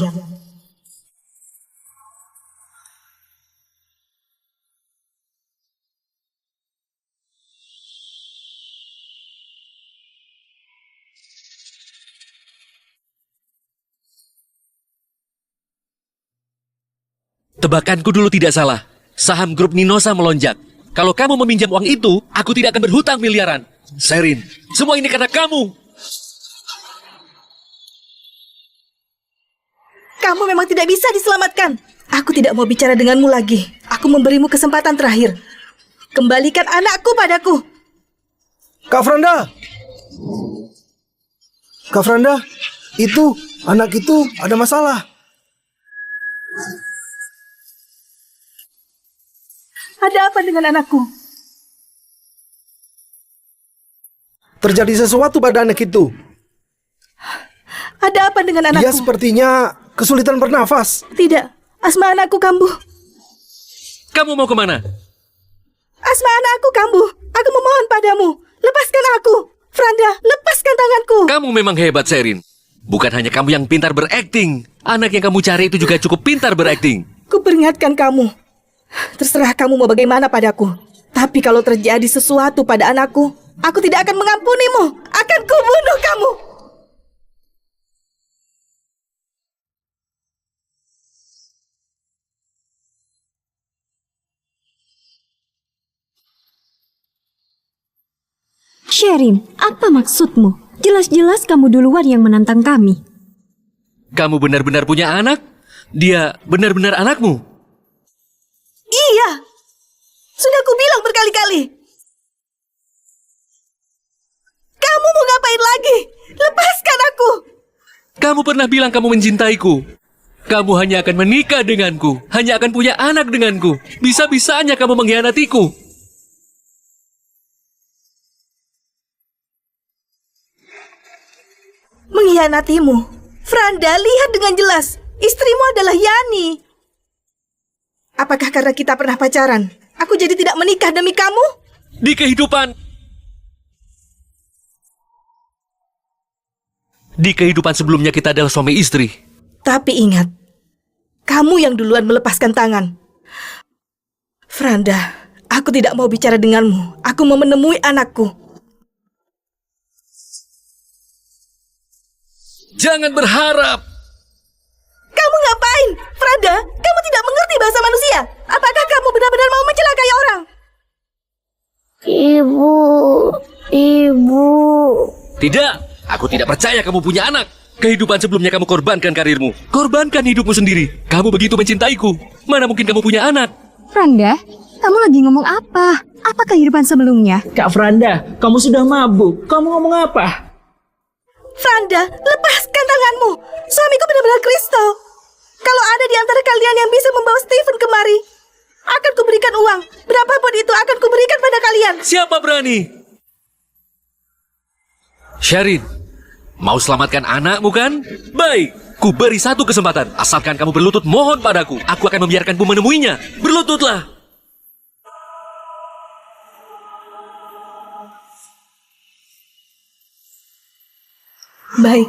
Tebakanku dulu tidak salah. Saham grup Minosa melonjak. Kalau kamu meminjam uang itu, aku tidak akan berhutang miliaran. Sherin, semua ini karena kamu. Kamu memang tidak bisa diselamatkan. Aku tidak mau bicara denganmu lagi. Aku memberimu kesempatan terakhir. Kembalikan anakku padaku. Kak Franda! Kak Franda, anak itu ada masalah. Ada apa dengan anakku? Terjadi sesuatu pada anak itu. Ada apa dengan anakku? Dia sepertinya kesulitan bernafas. Tidak, asma anakku kambuh. Kamu mau kemana? Asma anakku kambuh. Aku memohon padamu, lepaskan aku. Franda, lepaskan tanganku. Kamu memang hebat, Sherin. Bukan hanya kamu yang pintar berakting. Anak yang kamu cari itu juga cukup pintar berakting. Kuperingatkan kamu. Terserah kamu mau bagaimana padaku. Tapi kalau terjadi sesuatu pada anakku, aku tidak akan mengampunimu. Akan kubunuh kamu. Sherin, apa maksudmu? Jelas-jelas kamu duluan yang menantang kami. Kamu benar-benar punya anak? Dia benar-benar anakmu? Iya, sudah kubilang berkali-kali. Kamu mau ngapain lagi? Lepaskan aku. Kamu pernah bilang kamu mencintaiku. Kamu hanya akan menikah denganku, hanya akan punya anak denganku. Bisa-bisanya kamu mengkhianatiku. Mengkhianatimu? Franda, lihat dengan jelas. Istrimu adalah Yani. Apakah karena kita pernah pacaran, aku jadi tidak menikah demi kamu? Di kehidupan sebelumnya kita adalah suami istri. Tapi ingat, kamu yang duluan melepaskan tangan. Franda, aku tidak mau bicara denganmu. Aku mau menemui anakku. Jangan berharap. Kamu ngapain? Franda, kamu tidak mengerti bahasa manusia. Apakah kamu benar-benar mau mencelakai orang? Ibu. Tidak, aku tidak percaya kamu punya anak. Kehidupan sebelumnya kamu korbankan karirmu. Korbankan hidupmu sendiri. Kamu begitu mencintaiku. Mana mungkin kamu punya anak? Franda, kamu lagi ngomong apa? Apa kehidupan sebelumnya? Kak Franda, kamu sudah mabuk. Kamu ngomong apa? Franda, lepaskan tanganmu. Suamiku benar-benar Kristo. Kalau ada di antara kalian yang bisa membawa Stephen kemari, akan kuberikan uang. Berapapun itu akan kuberikan pada kalian. Siapa berani? Sherin, mau selamatkan anakmu kan? Baik, ku beri satu kesempatan. Asalkan kamu berlutut mohon padaku, aku akan membiarkanmu menemuinya. Berlututlah. Baik.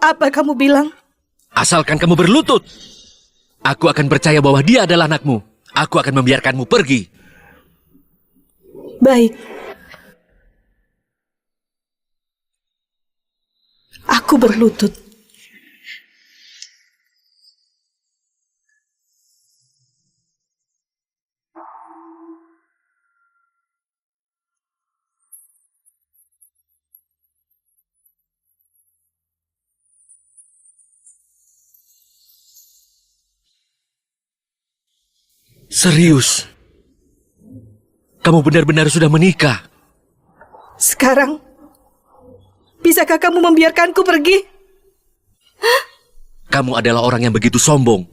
Apa kamu bilang? Asalkan kamu berlutut, aku akan percaya bahwa dia adalah anakmu. Aku akan membiarkanmu pergi. Baik. Aku berlutut. Serius? Kamu benar-benar sudah menikah? Sekarang, bisakah kamu membiarkanku pergi? Kamu adalah orang yang begitu sombong.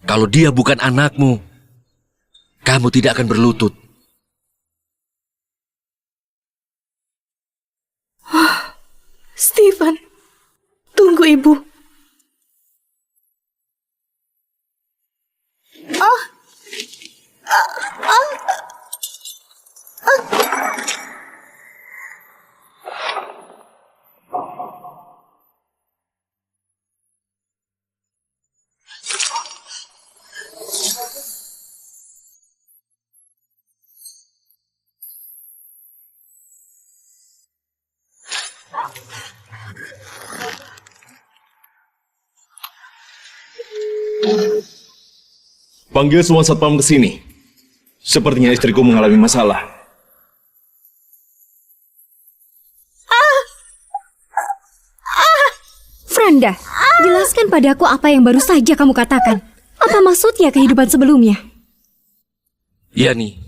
Kalau dia bukan anakmu, kamu tidak akan berlutut. Stephen, tunggu ibu. Panggil semua satpam ke sini. Sepertinya istriku mengalami masalah. Franda, jelaskan padaku apa yang baru saja kamu katakan. Apa maksudnya kehidupan sebelumnya? Yani,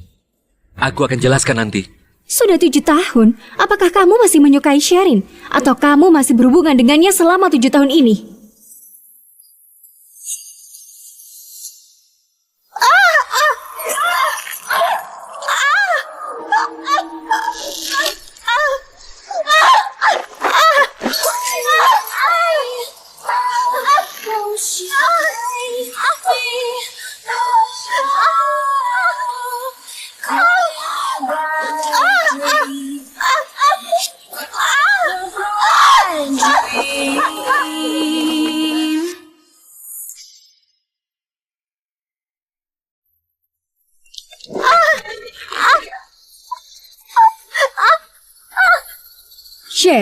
aku akan jelaskan nanti. Sudah 7 tahun, apakah kamu masih menyukai Sherin? Atau kamu masih berhubungan dengannya selama 7 tahun ini? Sherin,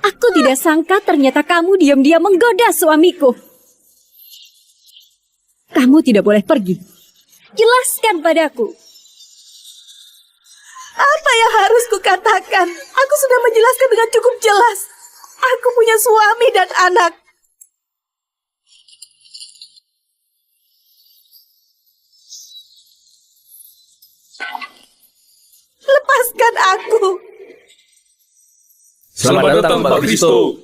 aku tidak sangka ternyata kamu diam-diam menggoda suamiku. Kamu tidak boleh pergi. Jelaskan padaku. Apa yang harus kukatakan? Aku sudah menjelaskan dengan cukup jelas. Aku punya suami dan anak. Lepaskan aku. Selamat datang, Pak Kristo.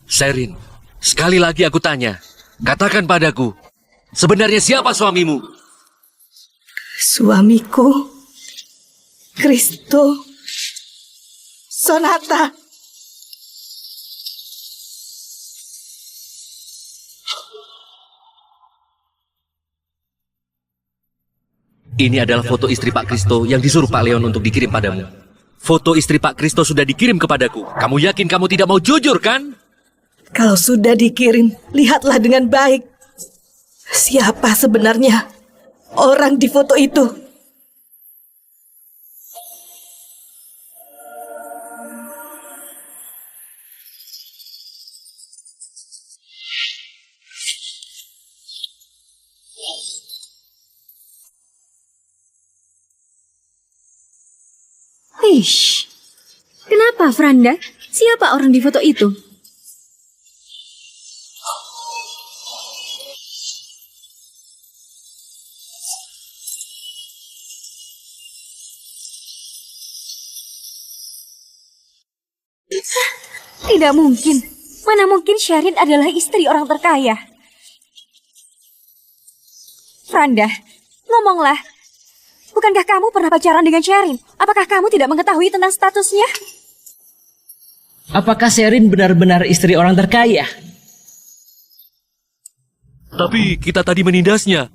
Sherin, sekali lagi aku tanya. Katakan padaku, sebenarnya siapa suamimu? Suamiku, Kristo, Sonata. Ini adalah foto istri Pak Kristo yang disuruh Pak Leon untuk dikirim padamu. Foto istri Pak Kristo sudah dikirim kepadaku. Kamu yakin kamu tidak mau jujur, kan? Kalau sudah dikirim, lihatlah dengan baik. Siapa sebenarnya orang di foto itu? Ish, kenapa Franda? Siapa orang di foto itu? Tidak mungkin. Mana mungkin Sherin adalah istri orang terkaya? Franda, ngomonglah. Bukankah kamu pernah pacaran dengan Sherin? Apakah kamu tidak mengetahui tentang statusnya? Apakah Sherin benar-benar istri orang terkaya? Tapi kita tadi menindasnya.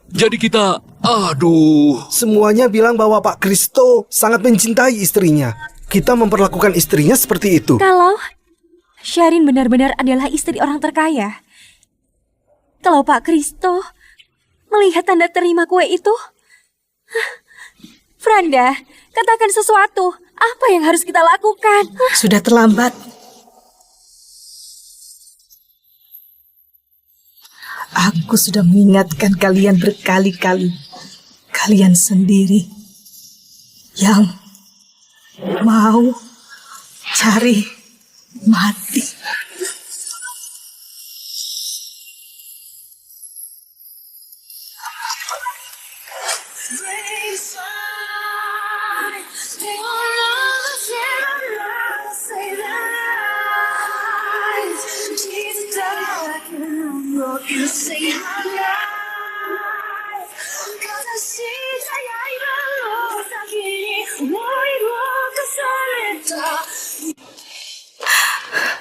Jadi kita... Aduh... Semuanya bilang bahwa Pak Kristo sangat mencintai istrinya. Kita memperlakukan istrinya seperti itu. Kalau Sherin benar-benar adalah istri orang terkaya, kalau Pak Kristo melihat tanda terima kue itu, Franda, katakan sesuatu. Apa yang harus kita lakukan? Sudah terlambat. Aku sudah mengingatkan kalian berkali-kali. Kalian sendiri yang mau cari mati.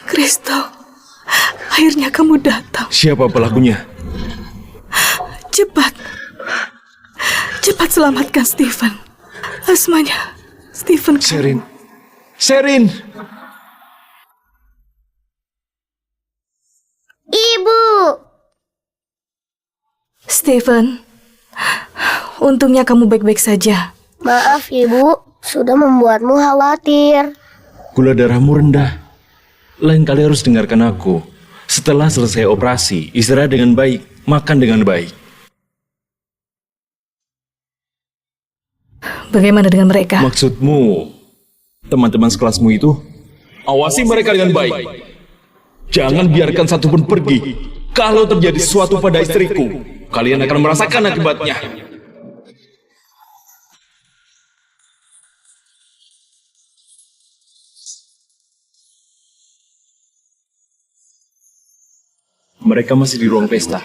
Kristo, akhirnya kamu datang. Siapa pelakunya? Cepat, cepat selamatkan Stephen. Asmanya Stephen. Sherin. Sherin! Ibu! Stephen, untungnya kamu baik-baik saja. Maaf ibu, sudah membuatmu khawatir. Gula darahmu rendah. Lain kali harus dengarkan aku. Setelah selesai operasi, istirahat dengan baik, makan dengan baik. Bagaimana dengan mereka? Maksudmu, teman-teman sekelasmu itu? Awasi mereka dengan baik. Jangan biarkan satupun pergi. Kalau terjadi sesuatu pada istriku, kalian akan merasakan akibatnya. Mereka masih di ruang pesta.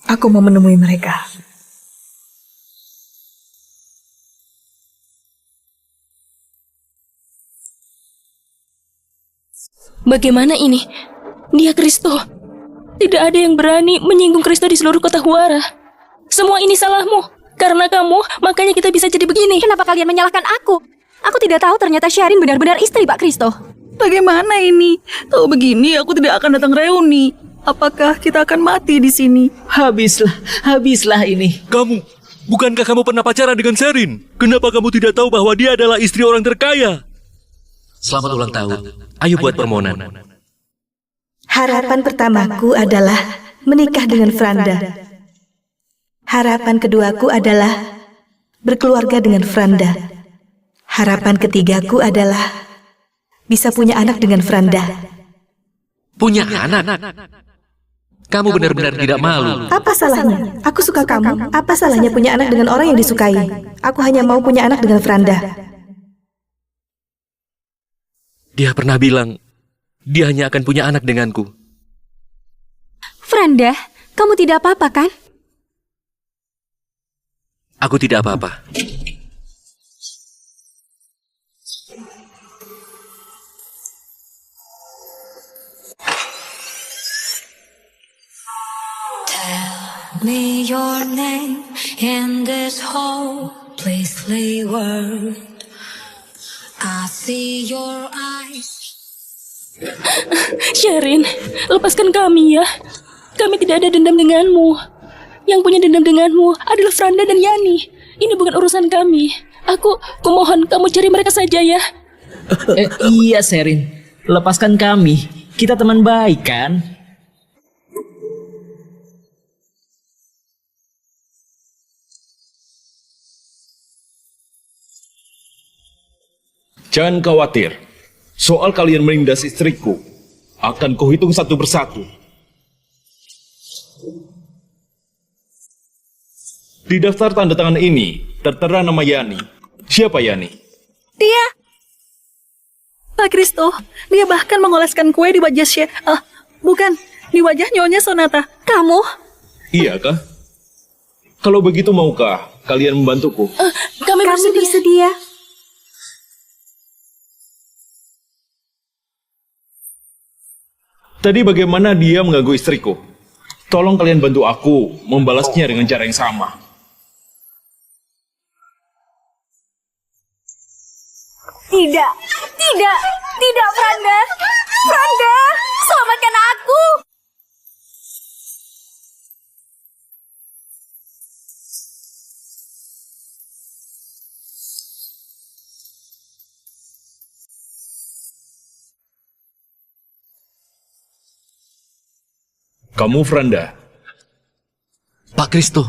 Aku mau menemui mereka. Bagaimana ini? Dia Kristo. Tidak ada yang berani menyinggung Kristo di seluruh kota Huara. Semua ini salahmu. Karena kamu, makanya kita bisa jadi begini. Kenapa kalian menyalahkan aku? Aku tidak tahu ternyata Sherin benar-benar istri Pak Kristo. Bagaimana ini? Tahu begini, aku tidak akan datang reuni. Apakah kita akan mati di sini? Habislah ini. Bukankah kamu pernah pacaran dengan Sherin? Kenapa kamu tidak tahu bahwa dia adalah istri orang terkaya? Selamat ulang tahun. Ayo buat permohonan. Harapan pertamaku adalah menikah dengan Franda. Harapan keduaku adalah berkeluarga dengan Franda. Harapan ketigaku adalah bisa punya anak dengan Franda. Punya anak? Kamu benar-benar tidak malu. Apa salahnya? Aku suka kamu. Apa salahnya punya anak dengan orang yang disukai? Aku hanya mau punya anak dengan Franda. Dia pernah bilang, dia hanya akan punya anak denganku. Franda, kamu tidak apa-apa kan? Aku tidak apa-apa. Me your name in this hopelessly world. I see your eyes. Sherin, lepaskan kami ya. Kami tidak ada dendam denganmu. Yang punya dendam denganmu adalah Franda dan Yani. Ini bukan urusan kami. Aku mohon kamu cari mereka saja ya. Iya, Sherin. Lepaskan kami. Kita teman baik kan? Jangan khawatir. Soal kalian menindas istriku, akan kuhitung satu persatu. Di daftar tanda tangan ini, tertera nama Yani. Siapa Yani? Dia. Pak Kristo, dia bahkan mengoleskan kue di wajah bukan, di wajah Nyonya Sonata. Kamu? Iya kah? Kalau begitu maukah kalian membantuku? Kami bersedia. Tadi bagaimana dia mengganggu istriku? Tolong kalian bantu aku membalasnya dengan cara yang sama. Tidak, tidak, tidak, Franda. Franda, selamatkan aku. Kamu Franda. Pak Kristo.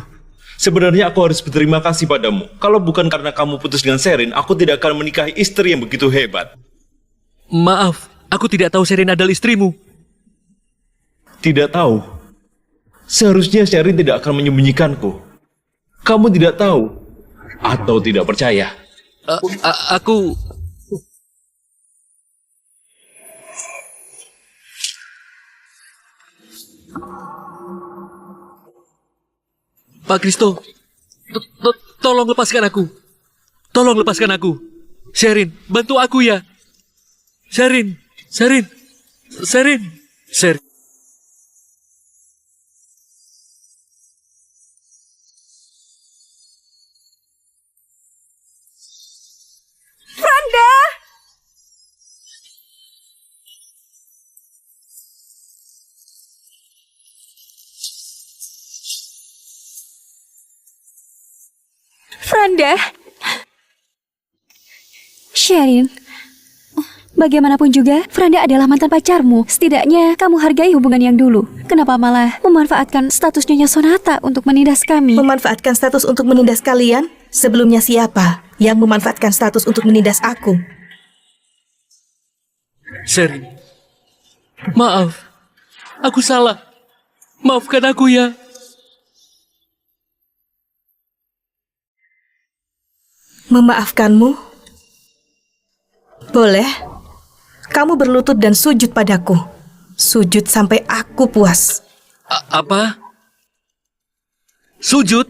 Sebenarnya aku harus berterima kasih padamu. Kalau bukan karena kamu putus dengan Sherin, aku tidak akan menikahi istri yang begitu hebat. Maaf, aku tidak tahu Sherin adalah istrimu. Tidak tahu. Seharusnya Sherin tidak akan menyembunyikanku. Kamu tidak tahu atau tidak percaya? Aku... Pak Kristo, tolong lepaskan aku. Tolong lepaskan aku. Sherin, bantu aku ya. Sherin. Sherin. Franda! Franda. Sherin, bagaimanapun juga, Franda adalah mantan pacarmu. Setidaknya kamu hargai hubungan yang dulu. Kenapa malah memanfaatkan status Nyonya Sonata untuk menindas kami? Memanfaatkan status untuk menindas kalian? Sebelumnya siapa yang memanfaatkan status untuk menindas aku? Sherin, maaf. Aku salah. Maafkan aku ya. Memaafkanmu? Boleh. Kamu berlutut dan sujud padaku. Sujud sampai aku puas. Apa? Sujud?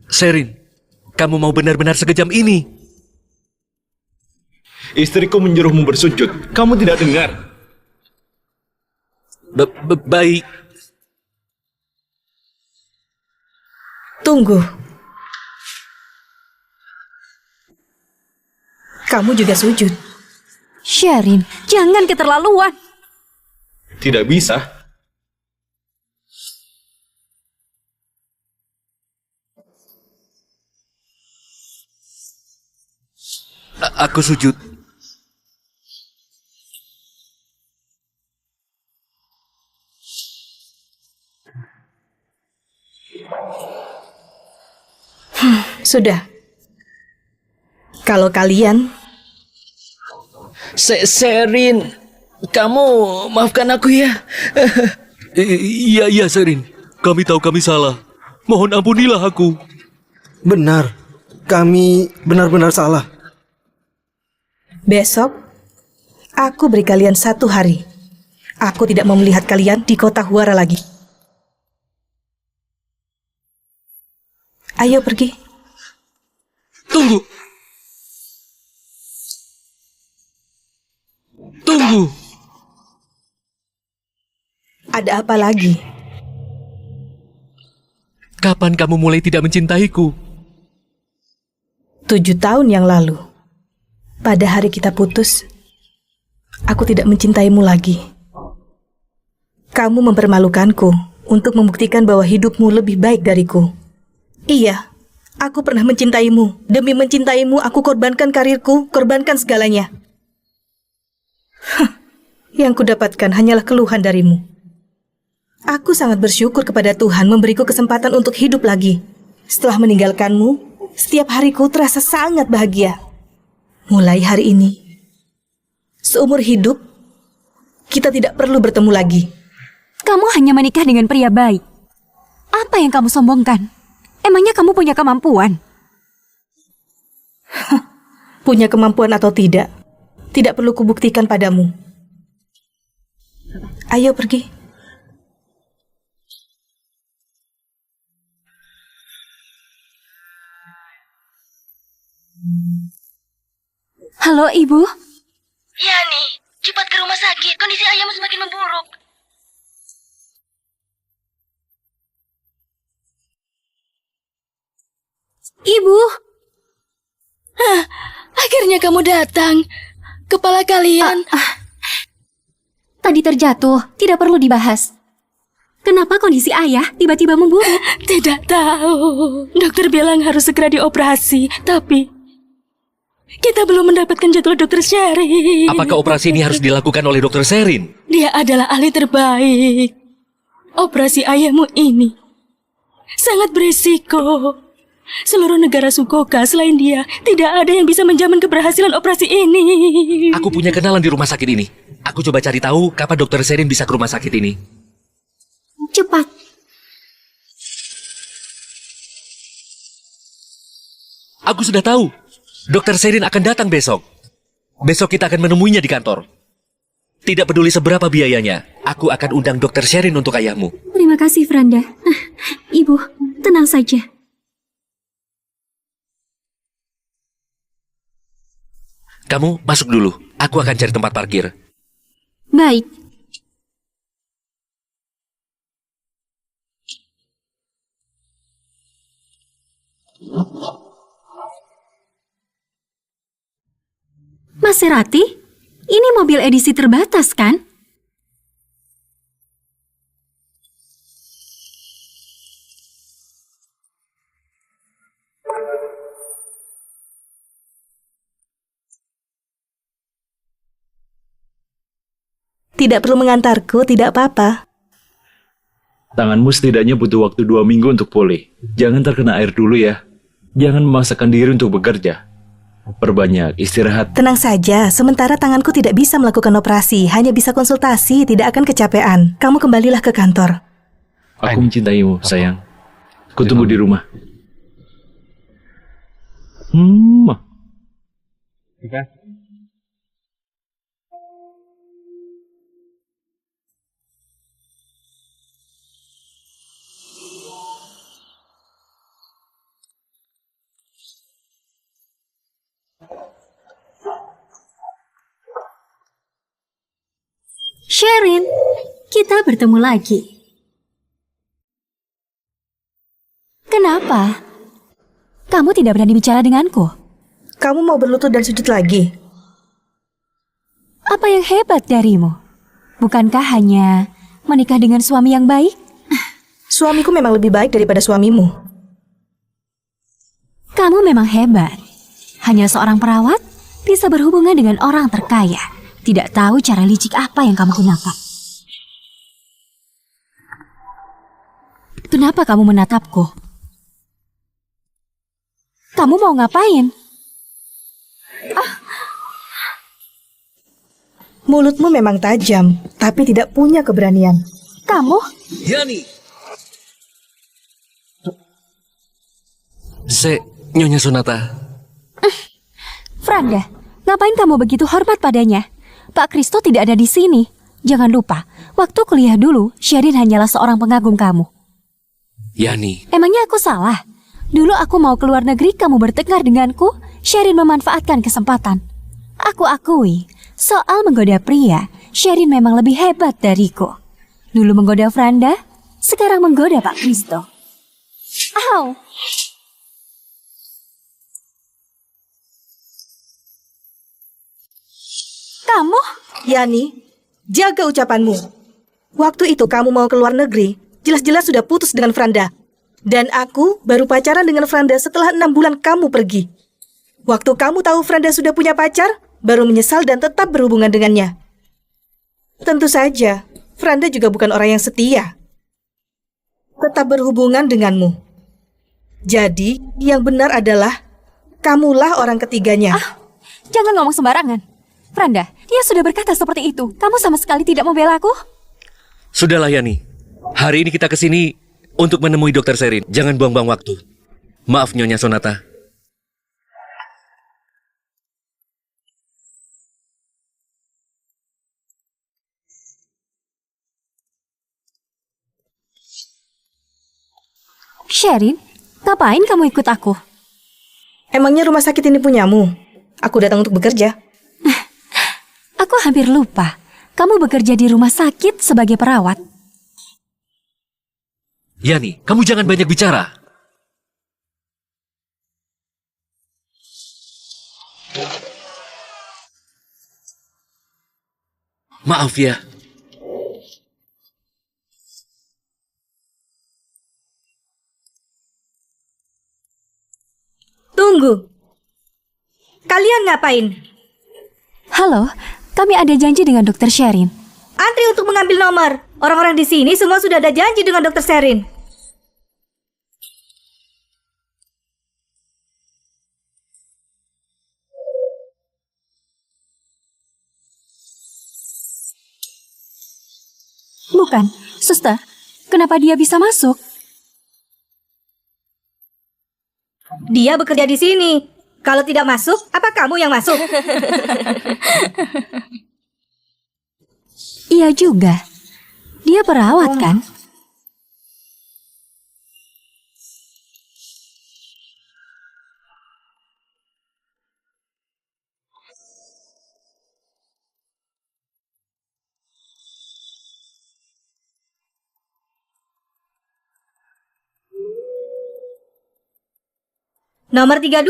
Sherin, kamu mau benar-benar sekejam ini? Istriku menyuruhmu bersujud. Kamu tidak dengar. Baik. Tunggu. Kamu juga sujud. Sherin, jangan keterlaluan. Tidak bisa. Aku sujud. Sudah. Kalau kalian... Sherin, kamu maafkan aku ya. Iya, Sherin. Kami tahu kami salah. Mohon ampunilah aku. Benar, kami benar-benar salah. Besok, aku beri kalian 1 hari. Aku tidak mau melihat kalian di kota Huara lagi. Ayo pergi. Tunggu. Ada apa lagi? Kapan kamu mulai tidak mencintaiku? 7 tahun yang lalu. Pada hari kita putus, aku tidak mencintaimu lagi. Kamu mempermalukanku untuk membuktikan bahwa hidupmu lebih baik dariku. Iya, aku pernah mencintaimu. Demi mencintaimu, aku korbankan karirku, korbankan segalanya. Yang kudapatkan hanyalah keluhan darimu. Aku sangat bersyukur kepada Tuhan memberiku kesempatan untuk hidup lagi. Setelah meninggalkanmu, setiap hariku terasa sangat bahagia. Mulai hari ini, seumur hidup, kita tidak perlu bertemu lagi. Kamu hanya menikah dengan pria baik. Apa yang kamu sombongkan? Emangnya kamu punya kemampuan? Punya kemampuan atau tidak, tidak perlu kubuktikan padamu. Ayo pergi. Halo, Ibu. Ya nih, cepat ke rumah sakit. Kondisi ayahmu semakin memburuk. Ibu. Akhirnya kamu datang. Kepala kalian. Tadi terjatuh, tidak perlu dibahas. Kenapa kondisi ayah tiba-tiba memburuk? Tidak tahu. Dokter bilang harus segera dioperasi, tapi kita belum mendapatkan jadwal dokter Sherin. Apakah operasi ini harus dilakukan oleh dokter Sherin? Dia adalah ahli terbaik. Operasi ayahmu ini sangat berisiko. Seluruh negara Sukoka selain dia, tidak ada yang bisa menjamin keberhasilan operasi ini. Aku punya kenalan di rumah sakit ini. Aku coba cari tahu kapan dokter Sherin bisa ke rumah sakit ini. Cepat. Aku sudah tahu. Dokter Sherin akan datang besok. Besok kita akan menemuinya di kantor. Tidak peduli seberapa biayanya, aku akan undang dokter Sherin untuk ayahmu. Terima kasih, Franda. Ibu, tenang saja. Kamu masuk dulu. Aku akan cari tempat parkir. Baik. Maserati? Ini mobil edisi terbatas, kan? Tidak perlu mengantarku, tidak apa-apa. Tanganmu setidaknya butuh waktu 2 minggu untuk pulih. Jangan terkena air dulu ya. Jangan memaksakan diri untuk bekerja. Perbanyak istirahat. Tenang saja, sementara tanganku tidak bisa melakukan operasi, hanya bisa konsultasi, tidak akan kecapean. Kamu kembalilah ke kantor. Aku mencintaimu, sayang. Kutunggu di rumah. Sherin, kita bertemu lagi. Kenapa? Kamu tidak berani bicara denganku? Kamu mau berlutut dan sujud lagi? Apa yang hebat darimu? Bukankah hanya menikah dengan suami yang baik? Suamiku memang lebih baik daripada suamimu. Kamu memang hebat. Hanya seorang perawat bisa berhubungan dengan orang terkaya. Tidak tahu cara licik apa yang kamu gunakan. Kenapa kamu menatapku? Kamu mau ngapain? Mulutmu memang tajam, tapi tidak punya keberanian. Kamu? Yani. Nyonya Sonata. Franda, ngapain kamu begitu hormat padanya? Pak Kristo tidak ada di sini. Jangan lupa, waktu kuliah dulu, Sherin hanyalah seorang pengagum kamu. Yani. Emangnya aku salah? Dulu aku mau keluar negeri, kamu bertengkar denganku. Sherin memanfaatkan kesempatan. Aku akui, soal menggoda pria, Sherin memang lebih hebat dariku. Dulu menggoda Franda, sekarang menggoda Pak Kristo. Au! Kamu? Yani, jaga ucapanmu. Waktu itu kamu mau keluar negeri, jelas-jelas sudah putus dengan Franda. Dan aku baru pacaran dengan Franda setelah 6 bulan kamu pergi. Waktu kamu tahu Franda sudah punya pacar, baru menyesal dan tetap berhubungan dengannya. Tentu saja, Franda juga bukan orang yang setia. Tetap berhubungan denganmu. Jadi, yang benar adalah kamulah orang ketiganya. Jangan ngomong sembarangan. Franda, dia sudah berkata seperti itu. Kamu sama sekali tidak membela aku? Sudahlah Yani. Hari ini kita kesini untuk menemui dokter Sherin. Jangan buang-buang waktu. Maaf Nyonya Sonata. Sherin, ngapain kamu ikut aku? Emangnya rumah sakit ini punyamu? Aku datang untuk bekerja. Aku hampir lupa. Kamu bekerja di rumah sakit sebagai perawat. Yani, kamu jangan banyak bicara. Maaf ya. Tunggu. Kalian ngapain? Halo, kami ada janji dengan Dokter Sherin. Antri untuk mengambil nomor. Orang-orang di sini semua sudah ada janji dengan Dokter Sherin. Bukan, suster. Kenapa dia bisa masuk? Dia bekerja di sini. Kalau tidak masuk, apa kamu yang masuk? Iya juga. Dia perawat kan? Nomor 32.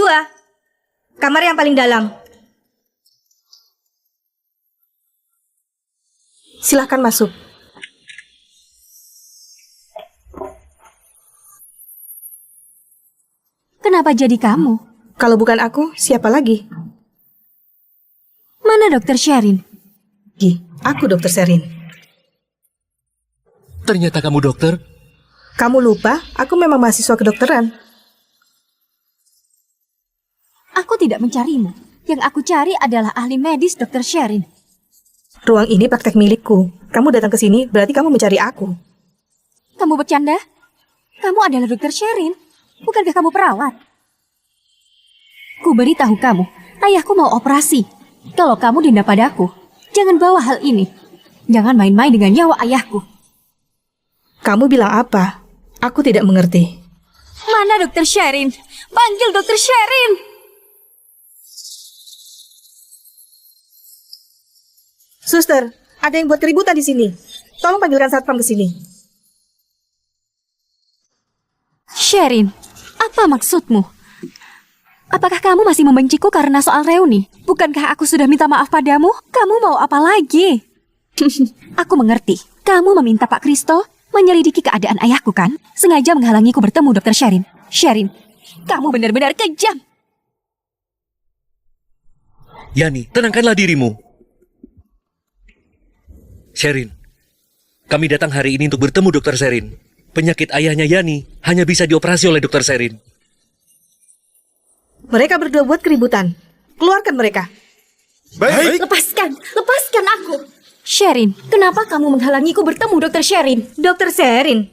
Kamar yang paling dalam. Silahkan masuk. Kenapa jadi kamu? Kalau bukan aku, siapa lagi? Mana Dokter Sherin? Aku Dokter Sherin. Ternyata kamu dokter? Kamu lupa, aku memang mahasiswa kedokteran. Aku tidak mencarimu. Yang aku cari adalah ahli medis Dokter Sherin. Ruang ini praktek milikku. Kamu datang ke sini, berarti kamu mencari aku. Kamu bercanda? Kamu adalah Dokter Sherin. Bukankah kamu perawat? Ku beritahu kamu, ayahku mau operasi. Kalau kamu dendam padaku, jangan bawa hal ini. Jangan main-main dengan nyawa ayahku. Kamu bilang apa? Aku tidak mengerti. Mana Dokter Sherin? Panggil Dokter Sherin! Suster, ada yang buat keributan di sini. Tolong panggilkan satpam ke sini. Sherin, apa maksudmu? Apakah kamu masih membenciku karena soal reuni? Bukankah aku sudah minta maaf padamu? Kamu mau apa lagi? Aku mengerti. Kamu meminta Pak Kristo menyelidiki keadaan ayahku kan? Sengaja menghalangiku bertemu Dokter Sherin. Sherin, kamu benar-benar kejam. Yani, tenangkanlah dirimu. Sherin, kami datang hari ini untuk bertemu Dokter Sherin. Penyakit ayahnya Yani hanya bisa dioperasi oleh Dokter Sherin. Mereka berdua buat keributan. Keluarkan mereka. Baik. Lepaskan aku. Sherin, kenapa kamu menghalangiku bertemu Dokter Sherin? Dokter Sherin.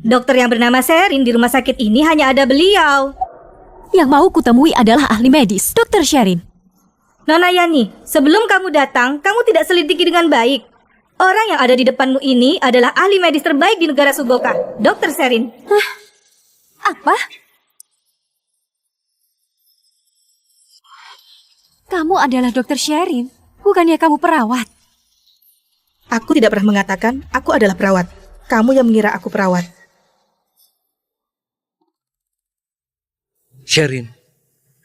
Dokter yang bernama Sherin di rumah sakit ini hanya ada beliau. Yang mau kutemui adalah ahli medis, Dokter Sherin. Nona Yani, sebelum kamu datang, kamu tidak selidiki dengan baik. Orang yang ada di depanmu ini adalah ahli medis terbaik di negara Sugoka, Dokter Sherin. Hah? Apa? Kamu adalah Dokter Sherin, bukannya kamu perawat? Aku tidak pernah mengatakan aku adalah perawat. Kamu yang mengira aku perawat. Sherin,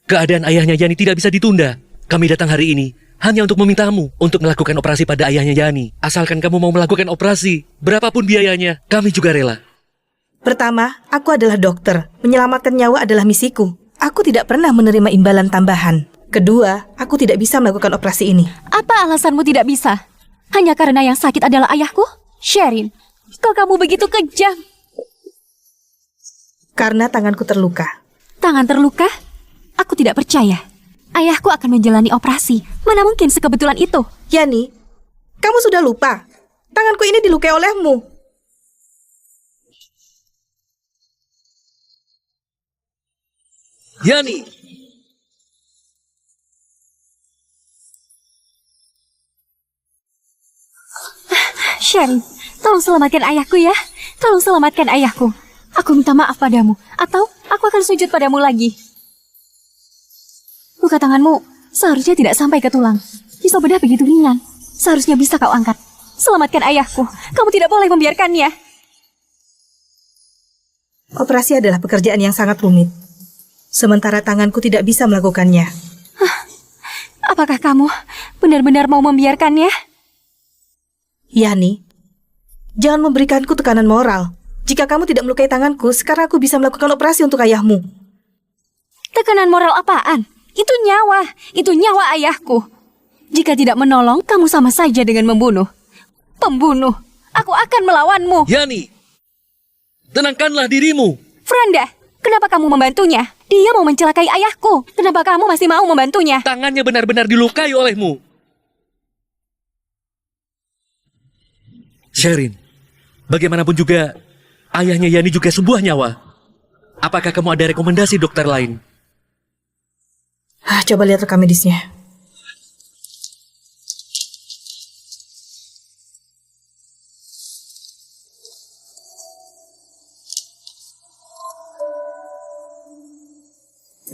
keadaan ayahnya Yani tidak bisa ditunda. Kami datang hari ini hanya untuk memintamu untuk melakukan operasi pada ayahnya Yani. Asalkan kamu mau melakukan operasi, berapapun biayanya, kami juga rela. Pertama, aku adalah dokter. Menyelamatkan nyawa adalah misiku. Aku tidak pernah menerima imbalan tambahan. Kedua, aku tidak bisa melakukan operasi ini. Apa alasanmu tidak bisa? Hanya karena yang sakit adalah ayahku? Sherin, kok kamu begitu kejam? Karena tanganku terluka. Tangan terluka? Aku tidak percaya. Ayahku akan menjalani operasi. Mana mungkin sekebetulan itu? Yani, kamu sudah lupa. Tanganku ini dilukai olehmu. Yani! Sherin, tolong selamatkan ayahku ya. Tolong selamatkan ayahku. Aku minta maaf padamu. Atau aku akan sujud padamu lagi. Luka tanganmu seharusnya tidak sampai ke tulang. Pisau bedah begitu ringan. Seharusnya bisa kau angkat. Selamatkan ayahku. Kamu tidak boleh membiarkannya. Operasi adalah pekerjaan yang sangat rumit. Sementara tanganku tidak bisa melakukannya. Apakah kamu benar-benar mau membiarkannya? Yani, jangan memberikanku tekanan moral. Jika kamu tidak melukai tanganku, sekarang aku bisa melakukan operasi untuk ayahmu. Tekanan moral apaan? Itu nyawa ayahku. Jika tidak menolong, kamu sama saja dengan membunuh. Pembunuh, aku akan melawanmu. Yani, tenangkanlah dirimu. Franda, kenapa kamu membantunya? Dia mau mencelakai ayahku. Kenapa kamu masih mau membantunya? Tangannya benar-benar dilukai olehmu. Sherin, bagaimanapun juga, ayahnya Yani juga sebuah nyawa. Apakah kamu ada rekomendasi dokter lain? Coba lihat rekam medisnya.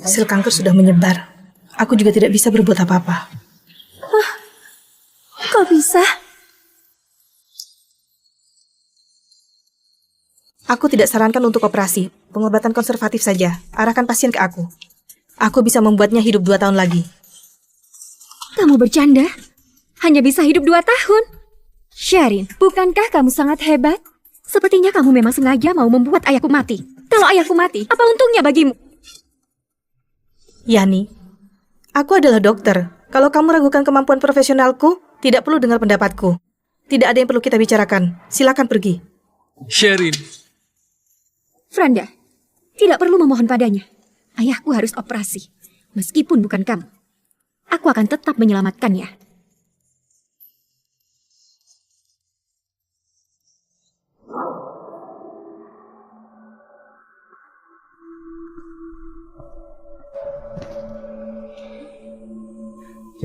Sel kanker sudah menyebar. Aku juga tidak bisa berbuat apa-apa. Kok bisa? Aku tidak sarankan untuk operasi. Pengobatan konservatif saja. Arahkan pasien ke aku. Aku bisa membuatnya hidup 2 tahun lagi. Kamu bercanda? Hanya bisa hidup 2 tahun? Sherin, bukankah kamu sangat hebat? Sepertinya kamu memang sengaja mau membuat ayahku mati. Kalau ayahku mati, apa untungnya bagimu? Yani, aku adalah dokter. Kalau kamu ragukan kemampuan profesionalku, tidak perlu dengar pendapatku. Tidak ada yang perlu kita bicarakan. Silakan pergi. Sherin. Franda, tidak perlu memohon padanya. Ayahku harus operasi, meskipun bukan kamu. Aku akan tetap menyelamatkannya.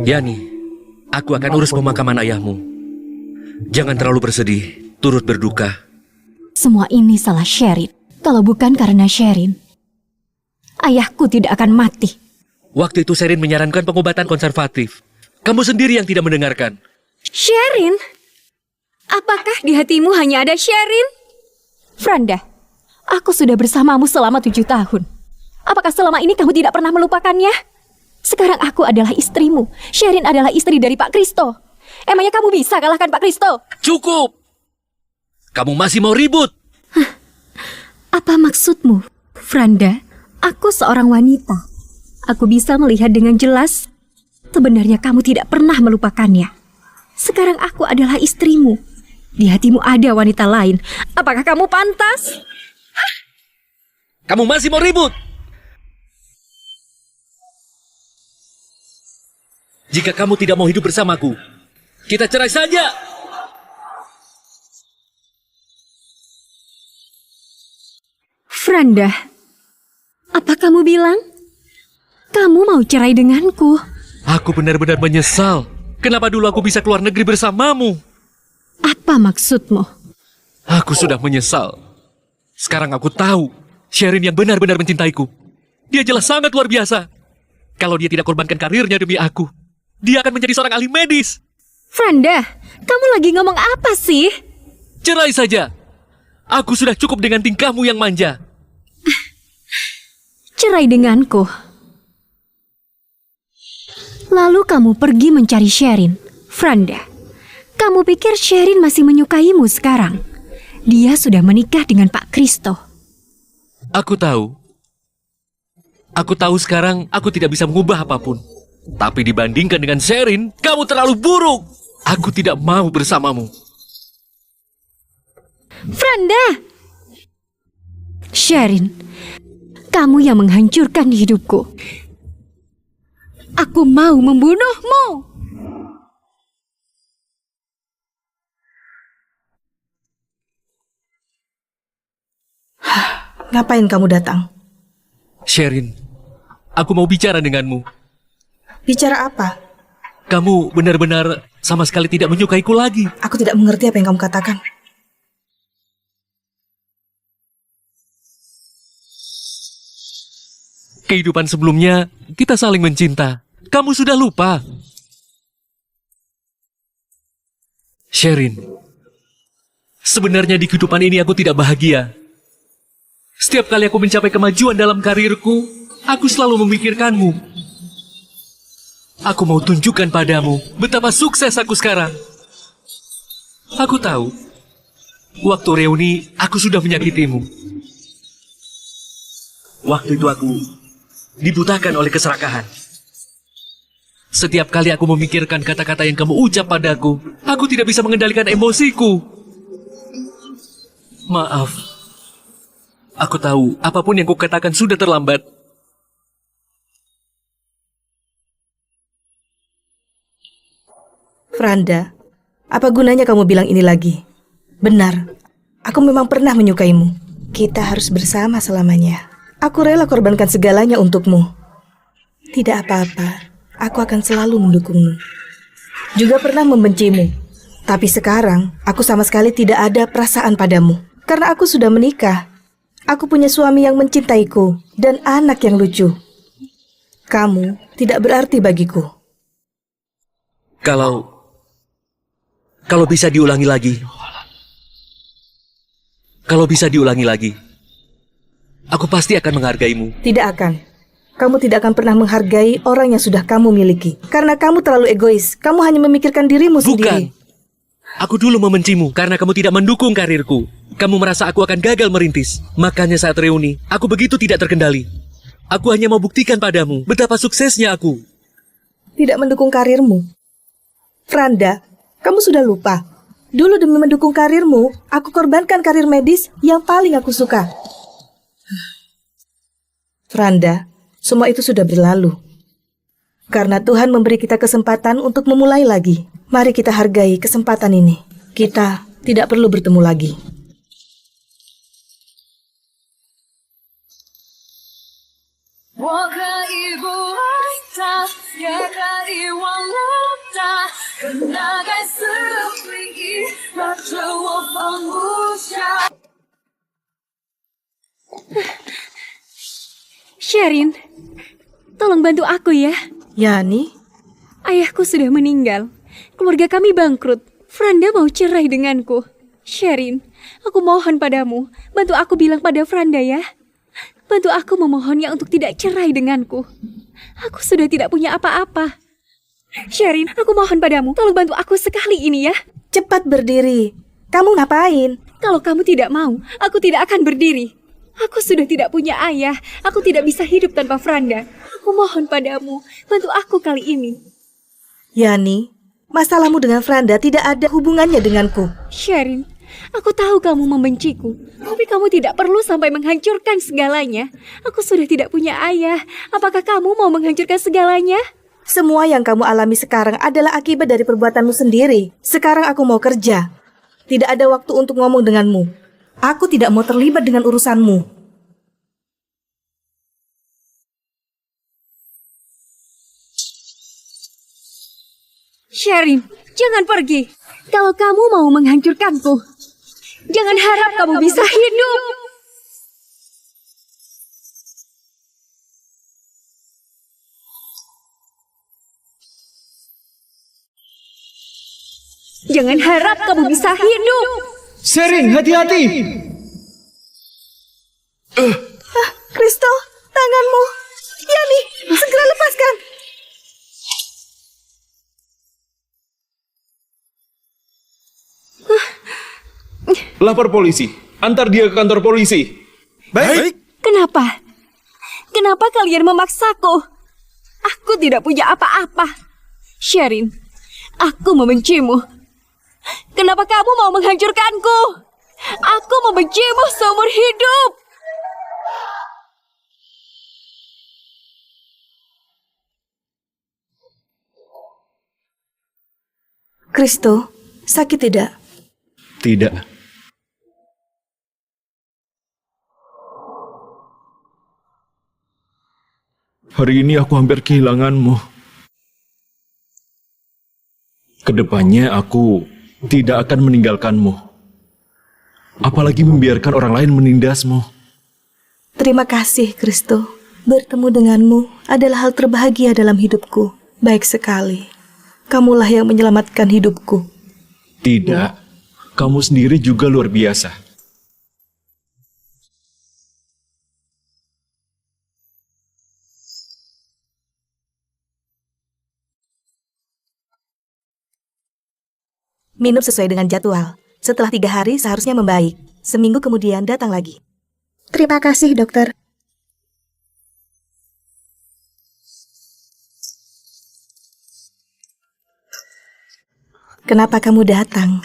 Yani, aku akan urus pemakaman ayahmu. Jangan terlalu bersedih, turut berduka. Semua ini salah Sherin. Kalau bukan karena Sherin, ayahku tidak akan mati. Waktu itu Sherin menyarankan pengobatan konservatif. Kamu sendiri yang tidak mendengarkan. Sherin? Apakah di hatimu hanya ada Sherin? Franda, aku sudah bersamamu selama 7 tahun. Apakah selama ini kamu tidak pernah melupakannya? Sekarang aku adalah istrimu. Sherin adalah istri dari Pak Kristo. Emangnya kamu bisa kalahkan Pak Kristo? Cukup! Kamu masih mau ribut? Apa maksudmu, Franda? Aku seorang wanita. Aku bisa melihat dengan jelas. Sebenarnya kamu tidak pernah melupakannya. Sekarang aku adalah istrimu. Di hatimu ada wanita lain. Apakah kamu pantas? Kamu masih mau ribut? Jika kamu tidak mau hidup bersamaku, kita cerai saja. Franda, apa kamu bilang? Kamu mau cerai denganku? Aku benar-benar menyesal. Kenapa dulu aku bisa keluar negeri bersamamu? Apa maksudmu? Aku sudah menyesal. Sekarang aku tahu Sherin yang benar-benar mencintaiku. Dia jelas sangat luar biasa. Kalau dia tidak korbankan karirnya demi aku, dia akan menjadi seorang ahli medis. Franda, kamu lagi ngomong apa sih? Cerai saja. Aku sudah cukup dengan tingkahmu yang manja. Cerai denganku. Lalu kamu pergi mencari Sherin. Franda, kamu pikir Sherin masih menyukaimu sekarang? Dia sudah menikah dengan Pak Kristo. Aku tahu. Aku tahu sekarang aku tidak bisa mengubah apapun. Tapi dibandingkan dengan Sherin, kamu terlalu buruk. Aku tidak mau bersamamu. Franda! Sherin, kamu yang menghancurkan hidupku. Aku mau membunuhmu. Ngapain kamu datang? Sherin, aku mau bicara denganmu. Bicara apa? Kamu benar-benar sama sekali tidak menyukaiku lagi. Aku tidak mengerti apa yang kamu katakan. Kehidupan sebelumnya, kita saling mencinta. Kamu sudah lupa. Sherin, sebenarnya di kehidupan ini aku tidak bahagia. Setiap kali aku mencapai kemajuan dalam karirku, aku selalu memikirkanmu. Aku mau tunjukkan padamu betapa sukses aku sekarang. Aku tahu. Waktu reuni, aku sudah menyakitimu. Waktu itu aku dibutakan oleh keserakahan. Setiap kali aku memikirkan kata-kata yang kamu ucap padaku, aku tidak bisa mengendalikan emosiku. Maaf. Aku tahu, apapun yang kukatakan sudah terlambat. Franda, apa gunanya kamu bilang ini lagi? Benar, aku memang pernah menyukaimu. Kita harus bersama selamanya. Aku rela korbankan segalanya untukmu. Tidak apa-apa, aku akan selalu mendukungmu. Juga pernah membencimu. Tapi sekarang, aku sama sekali tidak ada perasaan padamu. Karena aku sudah menikah. Aku punya suami yang mencintaiku dan anak yang lucu. Kamu tidak berarti bagiku. Kalau bisa diulangi lagi. Kalau bisa diulangi lagi. Aku pasti akan menghargaimu. Tidak akan. Kamu tidak akan pernah menghargai orang yang sudah kamu miliki. Karena kamu terlalu egois. Kamu hanya memikirkan dirimu sendiri. Bukan. Aku dulu membencimu karena kamu tidak mendukung karirku. Kamu merasa aku akan gagal merintis. Makanya saat reuni, aku begitu tidak terkendali. Aku hanya mau buktikan padamu betapa suksesnya aku. Tidak mendukung karirmu. Franda, kamu sudah lupa. Dulu demi mendukung karirmu, aku korbankan karir medis yang paling aku suka. Franda, semua itu sudah berlalu. Karena Tuhan memberi kita kesempatan untuk memulai lagi. Mari kita hargai kesempatan ini. Kita tidak perlu bertemu lagi. Sherin, tolong bantu aku ya. Yani? Ayahku sudah meninggal. Keluarga kami bangkrut. Franda mau cerai denganku. Sherin, aku mohon padamu, bantu aku bilang pada Franda ya. Bantu aku memohonnya untuk tidak cerai denganku. Aku sudah tidak punya apa-apa. Sherin, aku mohon padamu, tolong bantu aku sekali ini ya. Cepat berdiri. Kamu ngapain? Kalau kamu tidak mau, aku tidak akan berdiri. Aku sudah tidak punya ayah. Aku tidak bisa hidup tanpa Franda. Aku mohon padamu, bantu aku kali ini. Yani, masalahmu dengan Franda tidak ada hubungannya denganku. Sherin, aku tahu kamu membenciku, tapi kamu tidak perlu sampai menghancurkan segalanya. Aku sudah tidak punya ayah. Apakah kamu mau menghancurkan segalanya? Semua yang kamu alami sekarang adalah akibat dari perbuatanmu sendiri. Sekarang aku mau kerja. Tidak ada waktu untuk ngomong denganmu. Aku tidak mau terlibat dengan urusanmu. Sherin, jangan pergi. Kalau kamu mau menghancurkanku, jangan harap kamu bisa hidup. Jangan harap kamu bisa hidup. Sherin, hati-hati. Kristo, tanganmu. Yani, segera lepaskan. Lapor polisi. Antar dia ke kantor polisi. Baik. Kenapa? Kenapa kalian memaksaku? Aku tidak punya apa-apa. Sherin, aku membencimu. Kenapa kamu mau menghancurkanku? Aku membencimu seumur hidup. Kristo, sakit tidak? Tidak. Hari ini aku hampir kehilanganmu. Kedepannya aku tidak akan meninggalkanmu. Apalagi membiarkan orang lain menindasmu. Terima kasih, Kristo. Bertemu denganmu adalah hal terbahagia dalam hidupku. Baik sekali. Kamulah yang menyelamatkan hidupku. Tidak. Kamu sendiri juga luar biasa. Minum sesuai dengan jadwal. Setelah 3 hari seharusnya membaik. Seminggu kemudian datang lagi. Terima kasih, dokter. Kenapa kamu datang?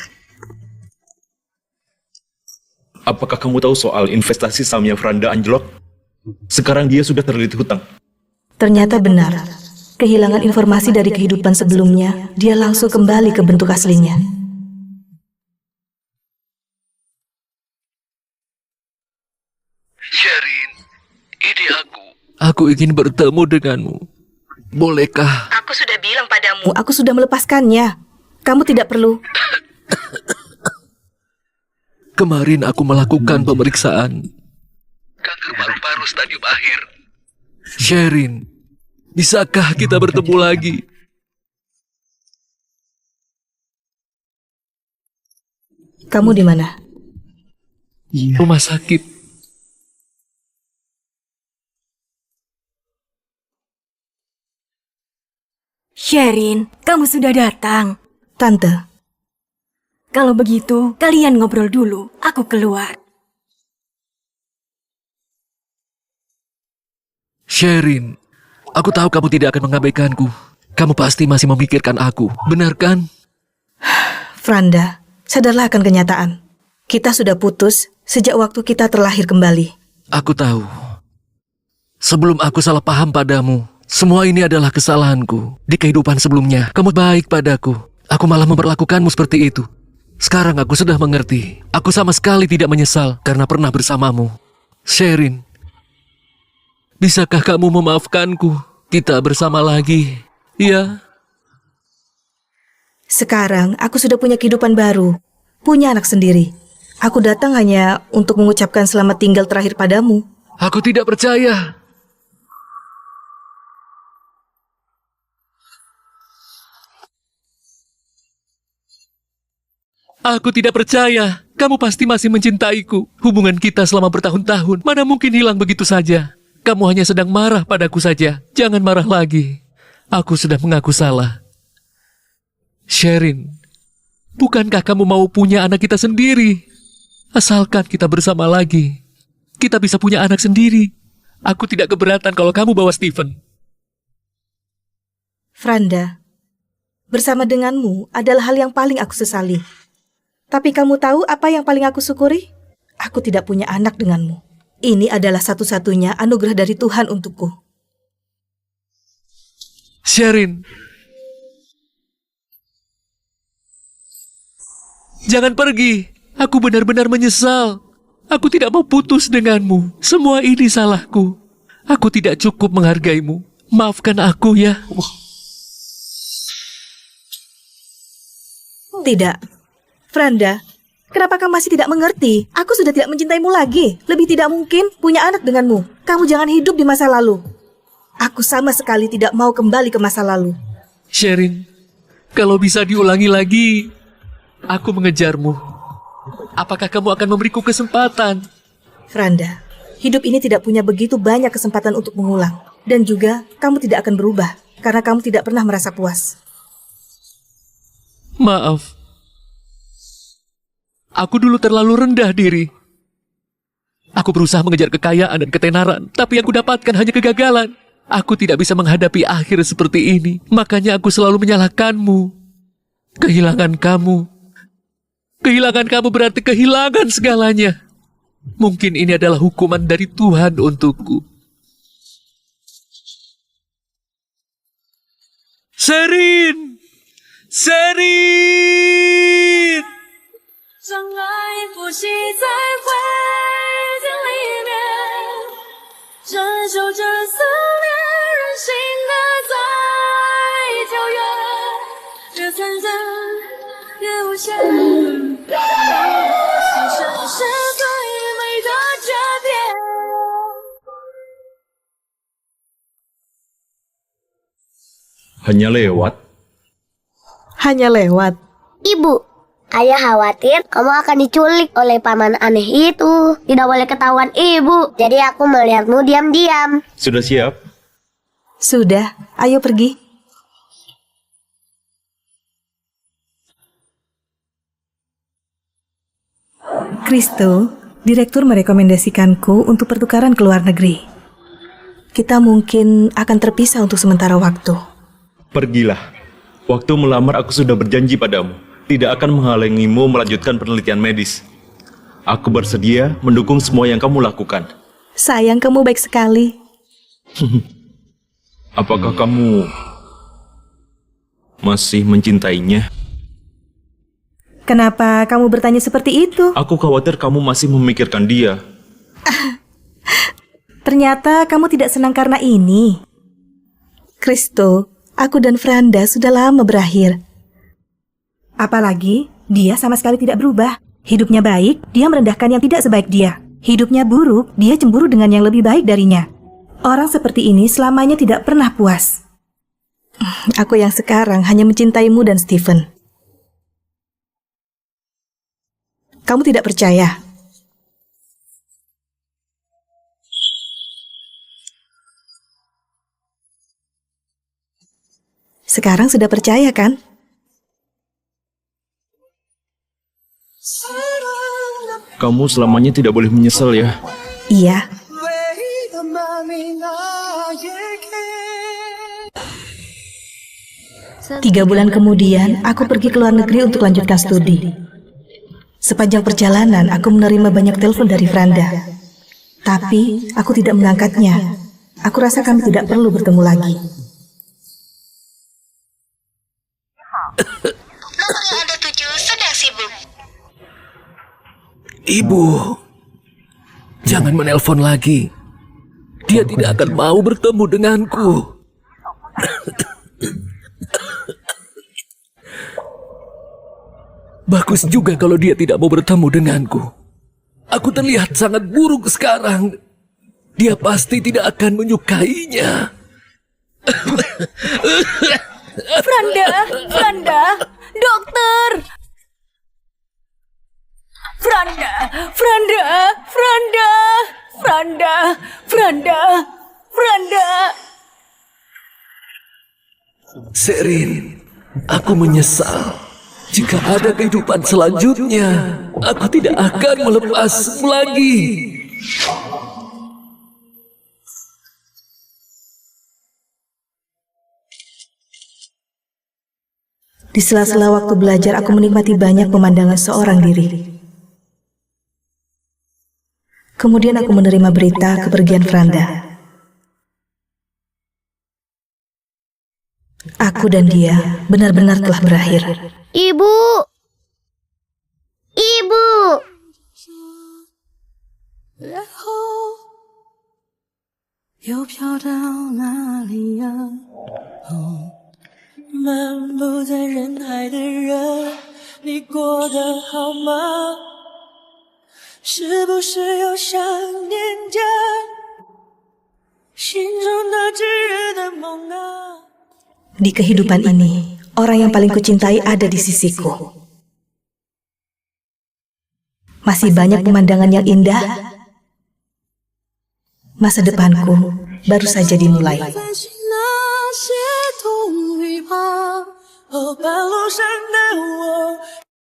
Apakah kamu tahu soal investasi sahamnya Franda anjlok? Sekarang dia sudah terlilit hutang. Ternyata benar. Kehilangan informasi dari kehidupan sebelumnya, dia langsung kembali ke bentuk aslinya. Sherin, ini aku. Aku ingin bertemu denganmu. Bolehkah? Aku sudah bilang padamu, aku sudah melepaskannya. Kamu tidak perlu. Kemarin aku melakukan pemeriksaan. Kanker paru-paru stadium akhir. Sherin, bisakah kita bertemu lagi? Kamu di mana? Rumah sakit. Sherin, kamu sudah datang. Tante. Kalau begitu, kalian ngobrol dulu. Aku keluar. Sherin, aku tahu kamu tidak akan mengabaikanku. Kamu pasti masih memikirkan aku, benar kan? Franda, sadarlah akan kenyataan. Kita sudah putus sejak waktu kita terlahir kembali. Aku tahu. Sebelum aku salah paham padamu, semua ini adalah kesalahanku. Di kehidupan sebelumnya, kamu baik padaku. Aku malah memperlakukanmu seperti itu. Sekarang aku sudah mengerti. Aku sama sekali tidak menyesal karena pernah bersamamu. Sherin, bisakah kamu memaafkanku? Kita bersama lagi, ya? Sekarang aku sudah punya kehidupan baru. Punya anak sendiri. Aku datang hanya untuk mengucapkan selamat tinggal terakhir padamu. Aku tidak percaya. Aku tidak percaya. Kamu pasti masih mencintaiku. Hubungan kita selama bertahun-tahun mana mungkin hilang begitu saja. Kamu hanya sedang marah padaku saja. Jangan marah lagi. Aku sudah mengaku salah. Sherin, bukankah kamu mau punya anak kita sendiri? Asalkan kita bersama lagi. Kita bisa punya anak sendiri. Aku tidak keberatan kalau kamu bawa Stephen. Franda, bersama denganmu adalah hal yang paling aku sesali. Tapi kamu tahu apa yang paling aku syukuri? Aku tidak punya anak denganmu. Ini adalah satu-satunya anugerah dari Tuhan untukku. Sherin, jangan pergi. Aku benar-benar menyesal. Aku tidak mau putus denganmu. Semua ini salahku. Aku tidak cukup menghargaimu. Maafkan aku ya. Tidak. Franda, kenapa kamu masih tidak mengerti? Aku sudah tidak mencintaimu lagi. Lebih tidak mungkin punya anak denganmu. Kamu jangan hidup di masa lalu. Aku sama sekali tidak mau kembali ke masa lalu. Sherin, kalau bisa diulangi lagi, aku mengejarmu. Apakah kamu akan memberiku kesempatan? Franda, hidup ini tidak punya begitu banyak kesempatan untuk mengulang. Dan juga, kamu tidak akan berubah. Karena kamu tidak pernah merasa puas. Maaf. Aku dulu terlalu rendah diri. Aku berusaha mengejar kekayaan dan ketenaran, tapi yang kudapatkan hanya kegagalan. Aku tidak bisa menghadapi akhir seperti ini, makanya aku selalu menyalahkanmu. Kehilangan kamu berarti kehilangan segalanya. Mungkin ini adalah hukuman dari Tuhan untukku. Sherin! Sherin! 相爱不惜在灰烬里面，珍守着思念，任性的在跳跃，这层层越无限，牺牲是最美的诀别。 Hanya lewat. Hanya lewat. Ibu, ayah khawatir kamu akan diculik oleh paman aneh itu. Tidak boleh ketahuan ibu. Jadi aku melihatmu diam-diam. Sudah siap? Sudah, ayo pergi. Kristo, direktur merekomendasikanku untuk pertukaran ke luar negeri. Kita mungkin akan terpisah untuk sementara waktu. Pergilah. Waktu melamar aku sudah berjanji padamu, tidak akan menghalangimu melanjutkan penelitian medis. Aku bersedia mendukung semua yang kamu lakukan. Sayang, kamu baik sekali. Apakah kamu masih mencintainya? Kenapa kamu bertanya seperti itu? Aku khawatir kamu masih memikirkan dia. Ternyata kamu tidak senang karena ini. Kristo, aku dan Franda sudah lama berakhir. Apalagi, dia sama sekali tidak berubah. Hidupnya baik, dia merendahkan yang tidak sebaik dia. Hidupnya buruk, dia cemburu dengan yang lebih baik darinya. Orang seperti ini selamanya tidak pernah puas. Aku yang sekarang hanya mencintaimu dan Stephen. Kamu tidak percaya? Sekarang sudah percaya kan? Kamu selamanya tidak boleh menyesal ya. Iya. 3 bulan kemudian, aku pergi ke luar negeri untuk lanjutkan studi. Sepanjang perjalanan, aku menerima banyak telepon dari Franda. Tapi, aku tidak mengangkatnya. Aku rasa kami tidak perlu bertemu lagi. Nomor yang Anda tuju sedang sibuk. Ibu, jangan menelpon lagi. Dia tidak akan mau bertemu denganku. Bagus juga kalau dia tidak mau bertemu denganku. Aku terlihat sangat buruk sekarang. Dia pasti tidak akan menyukainya. Franda, dokter. Franda. Sherin, aku menyesal. Jika ada kehidupan selanjutnya, aku tidak akan melepasmu lagi. Di sela-sela waktu belajar, aku menikmati banyak pemandangan seorang diri. Kemudian aku menerima berita kepergian Franda. Aku dan dia benar-benar telah berakhir. Ibu! Ibu! Di kehidupan ini, orang yang paling kucintai ada di sisiku. Masih banyak pemandangan yang indah. Masa depanku baru saja dimulai.